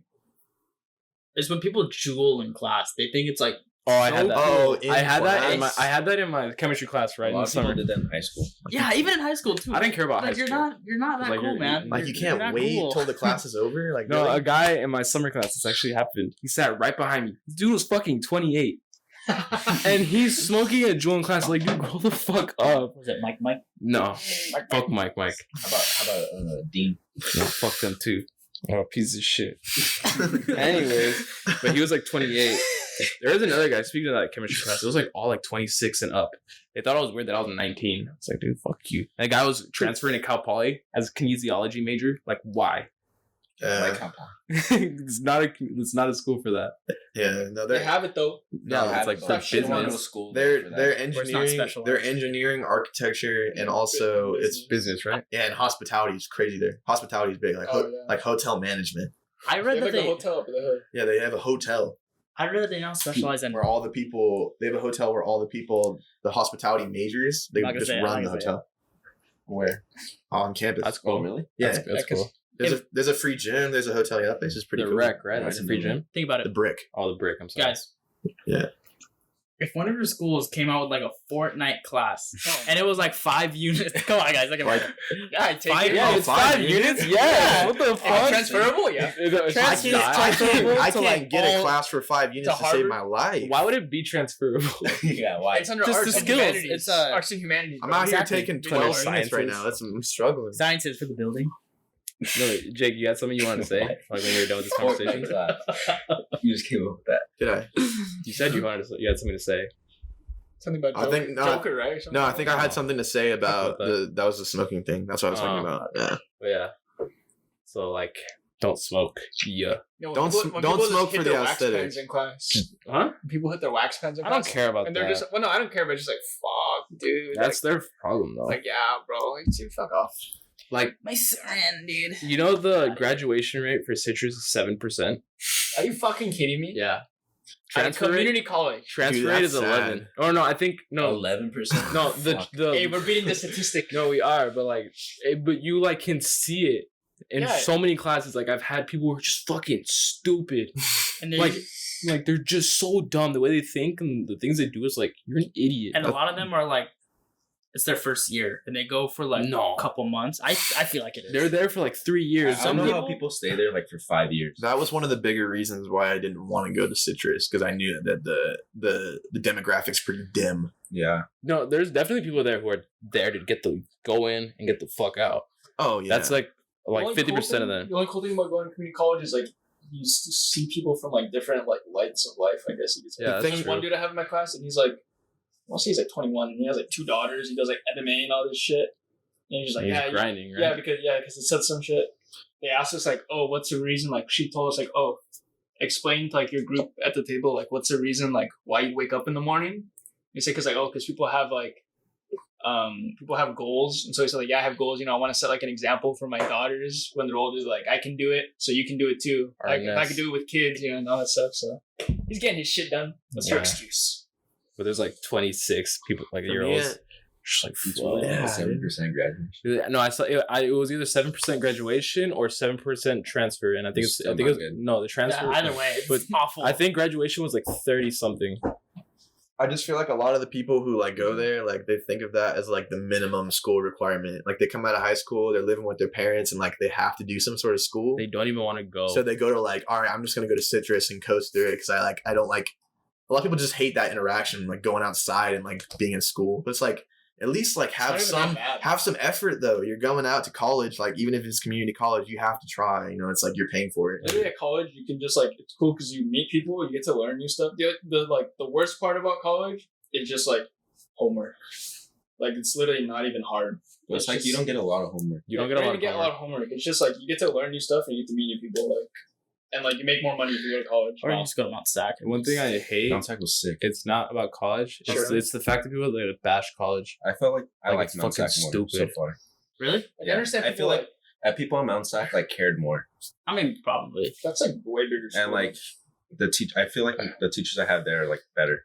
Is when people jewel in class. They think it's like, Oh, I had that. Oh, I had that in my. class? I had that in my chemistry class, right? A In lot the of people summer. did that in high school. yeah, even in high school too. I didn't care about like, high school. You're not that Like, cool, you're- man. Like you You're can't not wait cool. till the class is over. Like No, really? a guy in my summer class. This actually happened. He sat right behind me. This dude was fucking 28, and he's smoking a joint in class. Like, dude, grow the fuck up. Was it Mike? No, fuck Mike. How about Dean? No, fuck them too. Oh, piece of shit. Anyways, but he was like 28. There was another guy, speaking of that chemistry class, it was like all like 26 and up. They thought it was weird that I was 19. It's like, dude, fuck you. And the guy was transferring to Cal Poly as a kinesiology major. Like, why? Like how It's not a school for that. Yeah, no, They they're have it though. No, it's like for That shit want to go to business. school. they're for that. they're it's not engineering, specialized. they're engineering, architecture, and also it's Business, right? yeah, and hospitality is crazy there. Hospitality is big, like Oh, yeah. like hotel management. I They read have that like a they. hotel up in the hood. Yeah, they have a hotel I read that they now specialize in. where all the people they have a hotel where all the people the hospitality majors they I'm not gonna just say it, I'm run not the gonna say hotel. Where? On campus. That's cool. Oh, really? Yeah, That's Yeah, 'cause cool. there's a free gym. There's a hotel. Yeah, that place is pretty The cool. rec, right? Yeah, That's I a free didn't know gym. Think about The it, brick. Oh, the brick. I'm sorry. guys. Yeah. If one of your schools came out with like a Fortnite class and it was like 5 units, come on, guys, look at Like, that. Yeah, I take Five- it. Yeah, Oh, it's 5 5 units? units. Yeah. What the Is it fuck? transferable? Yeah. It's Trans- not. I to, can't like, get a all- class for 5 units to save Harvard? my life. Why would it be transferable? Yeah, why? It's under Just arts the and skills. humanities. It's, arts and humanities. I'm bro. out Exactly. here taking It's 12 under science right sciences. now. I'm struggling. Sciences for the building. No, Jake, you had something you wanted to say? Like when you were done with this conversation? You just came up with that. Did I? You said you had something to say. Something about I Joker, think- no, Joker, right? Or something No, I like think that. I had something to say about About that was the smoking thing. That's what I was talking about. Yeah. But yeah. So like, don't smoke. Yeah. You know, when Don't people- sm- when don't people just smoke hit for their the wax aesthetic. pens in class. Huh? When people hit their wax pens in I don't class. care about And that. they're just no, I don't care, but just like fuck, dude. That's their problem though. like yeah, bro. Like, dude, fuck off. Like, My son, dude. you know the graduation rate for citrus is 7%. Are you fucking kidding me? Yeah. At a Transfer rate. community college. Transfer Dude, rate that's is 11. Oh no, I think no. 11%. No, the Hey, we're beating the statistic. no, we are, but like, but you like can see it in Yeah. so many classes. Like I've had people who are just fucking stupid. And, Like they're just so dumb. The way they think and the things they do is like you're an idiot. and a lot of them are like, it's their first year, and they go for like No. a couple months. I feel like it is. They're there for like 3 years. I don't know people- how people stay there like for 5 years. That was one of the bigger reasons why I didn't want to go to Citrus because I knew that the demographics pretty dim. Yeah. No, there's definitely people there who are there to get the go in and get the fuck out. Oh yeah. That's like The only 50% cool of thing- them. The only cool thing about going to community college is like you see people from like different like lights of life. I guess you could say. Yeah, The that's thing- There's true. one dude I have in my class, and he's like, I want to say he's like 21, and he has like 2 daughters. He does like MMA and all this shit. And he's like, He's yeah, grinding, right? yeah, because it said some shit. They asked us like, oh, what's the reason? Like she told us like, oh, explain to like your group at the table like what's the reason like why you wake up in the morning. They say because like because people have like people have goals, and so he said like yeah I have goals. You know I want to set like an example for my daughters when they're older. Like I can do it, so you can do it too. Alright, Like if I nice. can do it with kids, you know, and all that stuff. So he's getting his shit done. What's your Yeah. excuse? But there's like 26 people, like For year me, olds. Just like, fuck. Yeah, 7% graduation. No, I saw it was either 7% graduation or 7% transfer, and I think Still I think not it's good. no the transfer. Yeah, either way, it's but awful. I think graduation was like 30 something. I just feel like a lot of the people who like go there, like they think of that as like the minimum school requirement. Like they come out of high school, they're living with their parents, and like they have to do some sort of school. They don't even want to go. So they go to like, all right, I'm just gonna go to Citrus and coast through it because I don't like. A lot of people just hate that interaction, like going outside and like being in school. But it's like at least like have It's not even some that bad. have some effort though. You're going out to college, like even if it's community college, you have to try. You know, it's like you're paying for it. Literally at college, you can just like it's cool because you meet people, you get to learn new stuff. The worst part about college is just like homework. Like it's literally not even hard. But it's like you don't get a lot of homework. you don't get a lot of get a lot of homework. It's just like you get to learn new stuff and you get to meet new people. Like and like you make more money if you go to college. or you just go to Mount Sac. One thing I hate, Mount was sick. it's not about college. Sure. It's the fact that people that bash college. I felt like I Like, liked it's Mount fucking Sac more so stupid. far. Really? Like, Yeah, I understand I people feel like people on Mount Sac like cared more, I mean, probably. that's like way bigger. and school. like I feel like the teachers I have there are like better.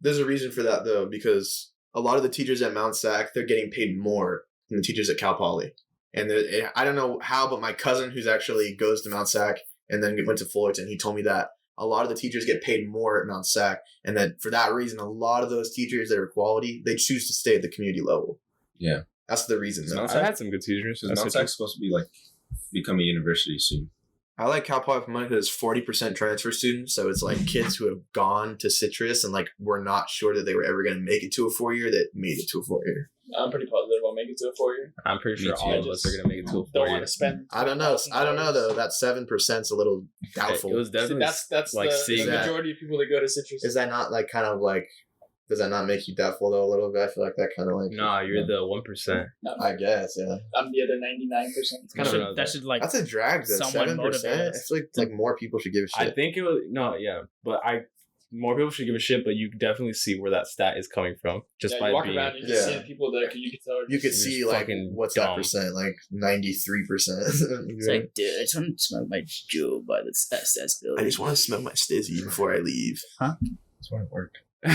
There's a reason for that though, because a lot of the teachers at Mount Sac, they're getting paid more than the teachers at Cal Poly. And I don't know how, but my cousin, who's actually goes to Mount Sac and then went to Fullerton, he told me that a lot of the teachers get paid more at Mount Sac, and that for that reason, a lot of those teachers that are quality, they choose to stay at the community level. Yeah. That's the reason. I've had some good teachers. Mount Sac's supposed to be like become a university soon. I like Cal Poly for money because it's 40% transfer students. So it's like kids who have gone to Citrus and like were not sure that they were ever going to make it to a 4-year that made it to a 4-year. I'm pretty positive I'll make it to a 4-year. I'm pretty sure all of us are going to make it to a 4-year. Don't want to spend. I don't know though. That 7%'s a little doubtful. It was definitely that's like the seeing that. majority of people that go to Citrus. Is that not like kind of like? Does that not make you doubtful though a little bit? I feel like that kind of like. Nah, you're the 1%. I guess, yeah. I'm the other 99%. It's kind of that should like That's a drag. Though. somewhat 7%. motivate I us. feel like more people should give a shit. I think it was but more people should give a shit, but you definitely see where that stat is coming from just by you walk being. around and you just see the people that you can tell. You could It's see like fucking what's dumb. that percent? Like 93%. it's like, dude, I just want to smoke my Joe by the SS building. I just want to smell my stizzy before I leave. That's why it worked. Yeah,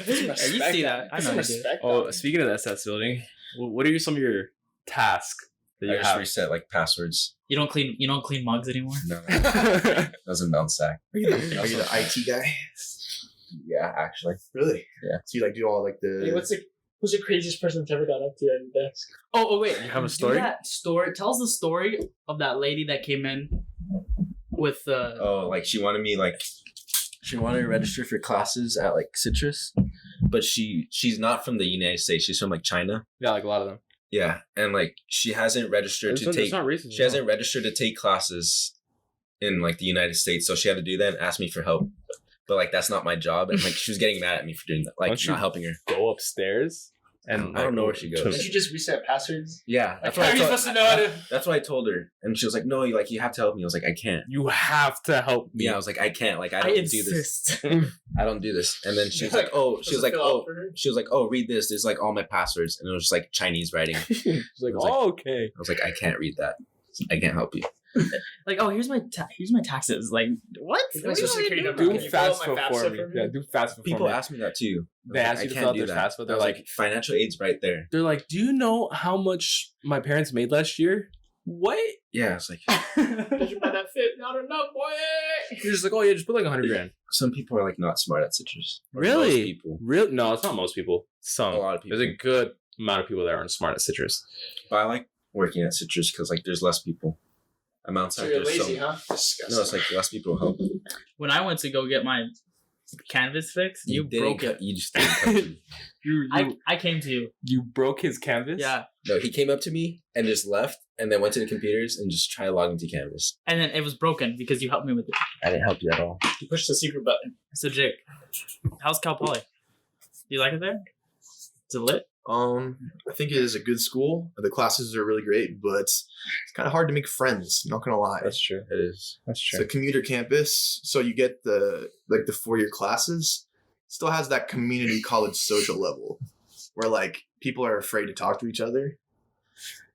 you see that? I know you did. Oh, speaking of the SS building, what are some of your tasks that I you just have? reset like passwords. You don't clean mugs anymore. No, that doesn't Mount Sac. Are you the IT guy? Yeah, actually. Really? Yeah. So you like do all like the. Hey, who's the craziest person that's ever got up to you at your desk? Oh wait, You have a Do story? that story. Tell us the story of that lady that came in with the. Oh, like she wanted to register for classes at like Citrus, but she's not from the United States. She's from like China. Yeah, like a lot of them. Yeah, and like she hasn't registered to take. Not racist. She hasn't registered to take classes in like the United States, so she had to do that and ask me for help. But like that's not my job, and like she was getting mad at me for doing that, like Don't you not helping her. Go upstairs and I don't know where she goes. Did you just reset passwords? Yeah, that's How what are you supposed to know how to? That's what I told her, and she was like, "No, you have to help me." I was like, "I can't." You have to help me. Yeah, I was like, "I can't. Like, I don't do this. insist. I don't do this." And then she was like, "Oh, she was like, oh, read this. There's like all my passwords," and it was just like Chinese writing. She's like, I was like- oh, okay. I was like, "I can't read that. I can't help you." Like, oh, here's my taxes. Like, what? Here's What my do you social want me security to number. do? Do Can you pull fast up food my FAFSA for me. for me? Yeah, do fast food People for me. ask me that too. They ask you to fill out their fast food. They're like, financial aid's right there. do you know how much my parents made last year? What? Yeah, it's like Did you buy that fit? Not enough, boy. You're just like, oh yeah, just put like 100 grand. some people are like not smart at Citrus. Or Really? Most people. Real? No, it's not most people. Some. A lot of people. There's a good amount of people that aren't smart at Citrus. But I like working at Citrus because like there's less people. At Mount So Sac, you're there's lazy, some- huh? Disgusting. No, it's like less people help. When I went to go get my canvas fixed, you broke it. You just didn't come to me. I came to you. You broke his canvas? Yeah, No, he came up to me and just left, and then went to the computers and just tried logging into Canvas. and then it was broken because you helped me with it. I didn't help you at all. You push the secret button. So Jake, how's Cal Poly? Do you like it there? Is it lit? I think it is a good school. The classes are really great, but it's kind of hard to make friends. Not gonna lie. That's true. It is. That's It's a commuter campus, so you get the 4-year classes. Still has that community college social level, where like people are afraid to talk to each other.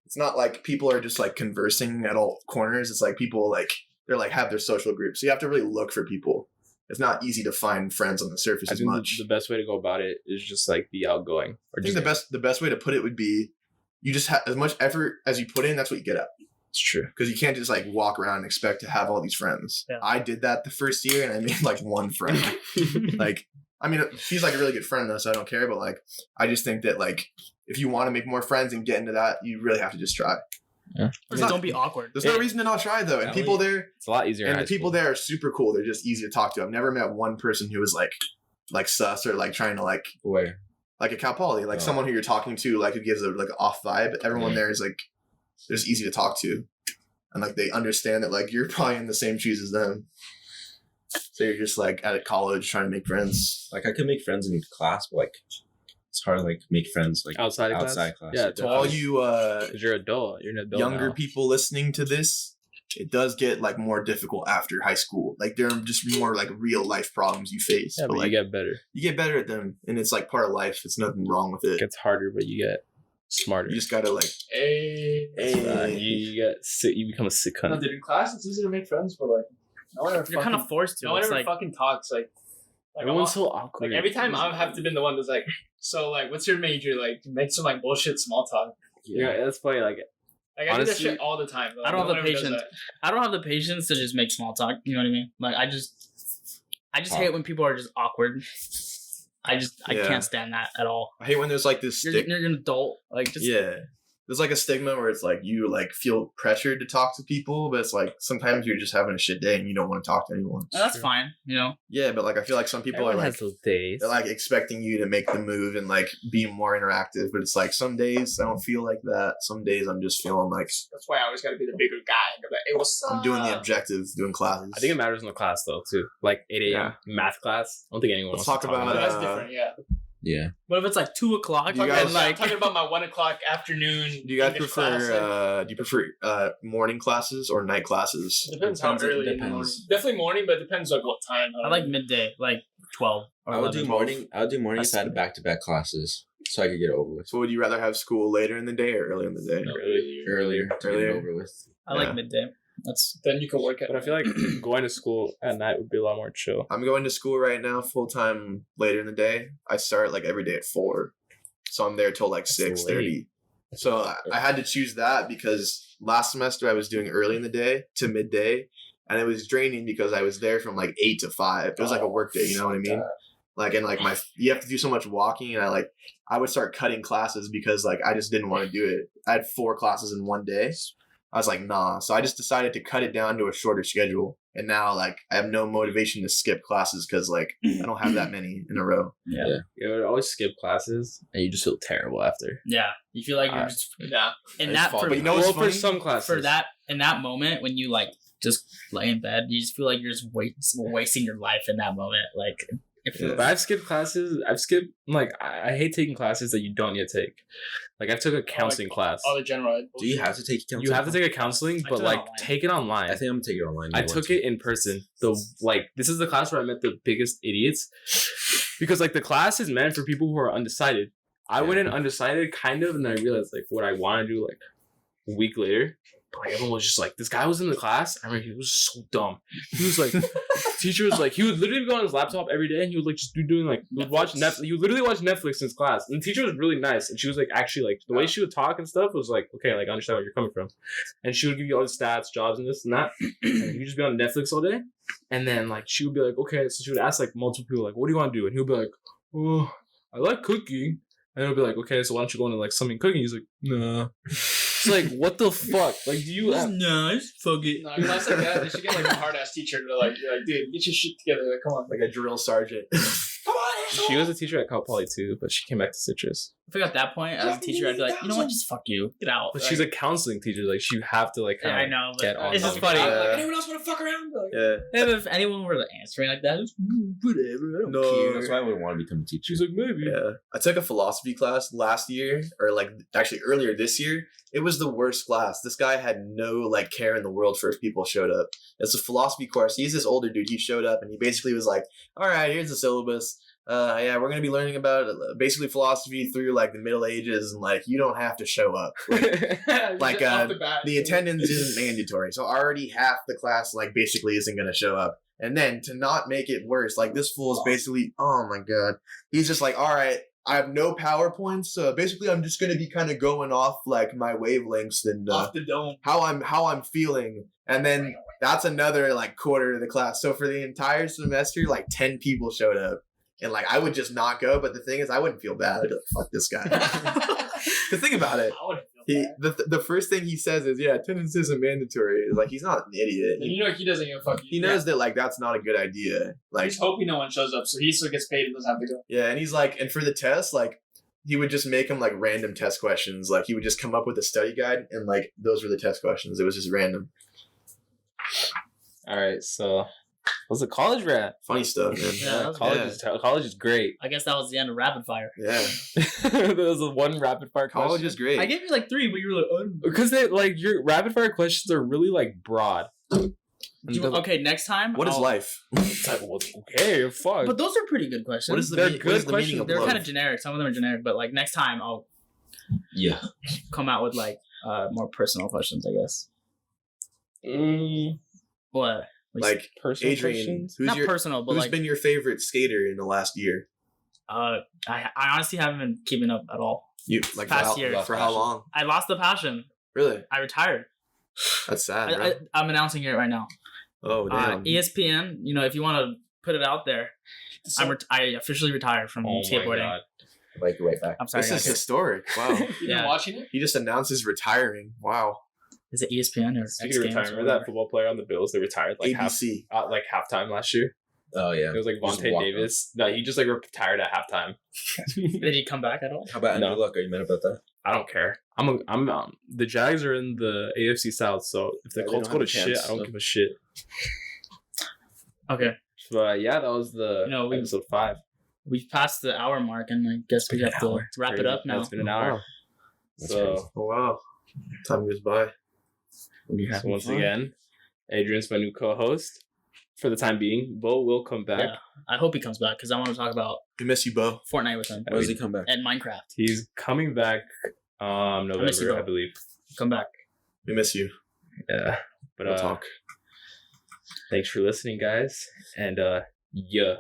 It's not like people are just like conversing at all corners. It's like people like they're like have their social groups. So you have to really look for people. It's not easy to find friends on the surface I as think much. the best way to go about it is just like be outgoing. Or I think just, the best way to put it would be you just have as much effort as you put in. That's what you get out. it's true. Because you can't just like walk around and expect to have all these friends. Yeah. I did that the first year and I made like one friend. Like, I mean, she's like a really good friend though, so I don't care. But like, I just think that like, if you want to make more friends and get into that, you really have to just try. Yeah. There's Just not- don't be awkward. There's no reason to not try though. And That people way- there, It's a lot easier. in and high the people school. there are super cool. They're just easy to talk to. I've never met one person who was like sus or like trying to like Where? a Cal Poly, like Oh. someone who you're talking to, like who gives a like off vibe. Everyone there is like, they're just easy to talk to, and like they understand that like you're probably in the same shoes as them. So you're just like at college trying to make friends. Like I could make friends in class, but like it's hard to like make friends like outside of outside class. class. Yeah, To all you 'cause you're adult. You're an adult. younger now. people listening to this, it does get like more difficult after high school. Like there are just more like real life problems you face. Yeah, but like you get better. you get better at them, and it's like part of life. There's nothing wrong with It it. gets harder, but you get smarter. You just gotta like, Hey. You get sick. You become a sick No, cunt. dude, in class it's easy to make friends, but like no one ever You're kind fucking, of forced to. no one It's ever like fucking talks like Everyone's I'm so awkward. like every time I have to be the one that's like, so like what's your major? Like make some like bullshit small talk. Yeah, that's funny. Like Like I Honestly, do that shit all the time. Though. I don't have the No one ever does patience. that. I don't have the patience to just make small talk. You know what I mean? Like I just hate when people are just awkward. I Yeah. can't stand that at all. I hate when there's like this You're an adult. Like just yeah. There's like a stigma where it's like you like feel pressured to talk to people, but it's like sometimes you're just having a shit day and you don't want to talk to anyone. that's fine. You know. Yeah, but like I feel like some people Everyone are has like those days. they're like expecting you to make the move and like be more interactive, but it's like some days I don't feel like that. Some days I'm just feeling like That's why I always got to be the bigger guy. I'm like, hey, what's up? I'm doing the objective, doing classes. I think it matters in the class though too. Like 8 a.m. Yeah. math class. I don't think anyone Let's wants to talk talk about, about That's that. different, yeah. Yeah. What if it's like 2:00? Do you guys- I'm talking about my 1:00 afternoon. Do you guys English class, like, prefer morning classes or night classes? depends how Depends, it early in the depends. morning. Definitely morning, but it depends like what time. I like midday, like 12. Or I would do 11. morning. I would do morning if That's- I had back-to-back classes, so I could get it over with So would you rather have school later in the day or early in the day? No. earlier. To get Earlier. it over with. I like Yeah. midday. That's Then you can work at. But I feel like going to school at night would be a lot more chill. I'm going to school right now full time later in the day. I start like every day at 4. So I'm there till like That's 6:30. So I had to choose that because last semester I was doing early in the day to midday, and it was draining because I was there from like 8 to 5. It was like a work day, you know what I mean? Like, and like you have to do so much walking, and I would start cutting classes because like I just didn't want to do it. I had 4 classes in one day. I was like, nah. So I just decided to cut it down to a shorter schedule. And now like I have no motivation to skip classes because like I don't have that many in a row. yeah. You would always skip classes and you just feel terrible after. Yeah. You feel like you're just Yeah. in I that just fall- for, but you know well, what's for funny? some classes. for that in that moment when you like just lay in bed, you just feel like you're just wasting your life in that moment. Like if Yeah. But I've skipped classes. I've skipped like I hate taking classes that you don't need to take. Like I've took a counseling class. All the general ed. Do you have to take counseling? You have to take a counseling, I but took it like online. take it online. I think I'm gonna take it online. I took it in person. This is the class where I met the biggest idiots, because like the class is meant for people who are undecided. I went in undecided, kind of, and then I realized like what I want to do like a week later. But like everyone was just like, this guy was in the class. I remember he was so dumb. He was like, teacher was like, he would literally go on his laptop every day and he would like just be doing like, he would watch Netflix. He would literally watch Netflix in his class. And the teacher was really nice. And she was like, actually like the way she would talk and stuff was like, okay, like I understand where you're coming from. And she would give you all the stats, jobs, and this and that. And you just be on Netflix all day. And then like she would be like, okay, so she would ask like multiple people like, what do you want to do? And he would be like, oh, I like cooking. And he'll be like, okay, so why don't you go into like something cooking? He's like, nah. It's like, what the fuck? Like, do you? nice. Fuck it. No, class like that, they should get like a hard ass teacher to like, you're like, dude, get your shit together. Like, come on. Like a drill sergeant. Come on, asshole. She was a teacher at Cal Poly too, but she came back to Citrus. I think at that point, as a teacher, I'd be like, you know what, just fuck you, get out. But Like, she's a counseling teacher. Like, you have to like. yeah, I kinda know, get but on it's just them. funny. Yeah. Like, anyone else want to fuck around? Like, Yeah. And if anyone were answering like that, just whatever. I don't No. care. That's why I would want to become a teacher. She's like, maybe. Yeah. I took a philosophy class last year, or like actually earlier this year. It was the worst class. This guy had no like care in the world for if people showed up. It's a philosophy course. He's this older dude. He showed up and he basically was like, all right, here's the syllabus. Yeah, we're going to be learning about basically philosophy through like the Middle Ages, and like you don't have to show up. Like off the bat. The attendance isn't mandatory. So already half the class like basically isn't going to show up. And then to not make it worse, like this fool is basically, oh my God. He's just like, all right, I have no PowerPoints. So basically I'm just going to be kind of going off like my wavelengths and off the dome. how I'm feeling. And then that's another like quarter of the class. So for the entire semester, like 10 people showed up. And like I would just not go, but the thing is, I wouldn't feel bad. I'd be like, fuck this guy. The thing about it, I wouldn't feel bad. the first thing he says is, "Yeah, attendance isn't mandatory." It's like he's not an idiot. And you know he doesn't give a fuck. He knows that like that's not a good idea. Like He's hoping no one shows up, so he still gets paid and doesn't have to go. yeah, and he's like, and for the test, like he would just make them like random test questions. Like he would just come up with a study guide, and like those were the test questions. It was just random, All right, so what's the college rat? funny stuff, man. Yeah, that's College is great. I guess that was the end of rapid fire. Yeah, There was a one rapid fire college question. is great. I gave you like 3, but you were like, oh. Because they like your rapid fire questions are really like broad. Okay, next time. What is I'll- life? It's like, well, okay, fuck. But those are pretty good questions. What is the They're what good is the meaning questions. of They're love? kind of generic. Some of them are generic, but like next time I'll Yeah. come out with like more personal questions, I guess. What? Like personal Adrian, questions? who's Not your personal, but who's like been your favorite skater in the last year? I honestly haven't been keeping up at all. You like Past for year. how, for how long? I lost the passion. Really? I retired. That's sad, bro. I'm announcing it right now. Oh, damn. ESPN, if you want to put it out there, I officially retired from skateboarding. God. Like right back. I'm sorry. This is historic. Wow. You been watching it? He just announces retiring. Wow. Is it ESPN or Speaking of retirement, remember that football player on the Bills? They retired like ABC. halftime last year. Oh yeah. It was like Vontae Davis. No, he just like retired at halftime. Did he come back at all? How about Andrew Luck? Are you mad about that? I don't care. I'm the Jags are in the AFC South, so if the Colts go to shit, I don't give a shit. Okay. But yeah, that was the episode 5. We've passed the hour mark, and I guess we have to wrap it up now. It's been an hour. So wow, time goes by. So once again, Adrian's my new co-host for the time being. Bo will come back. Yeah, I hope he comes back because I want to talk about We miss you, Bo. Fortnite with him. When does he come back? And Minecraft. He's coming back November, I believe. Come back. We miss you. Yeah. But We'll talk. Thanks for listening, guys. And yeah.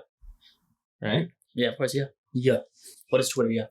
Right? Yeah, of course, yeah. Yeah. What is Twitter? Yeah.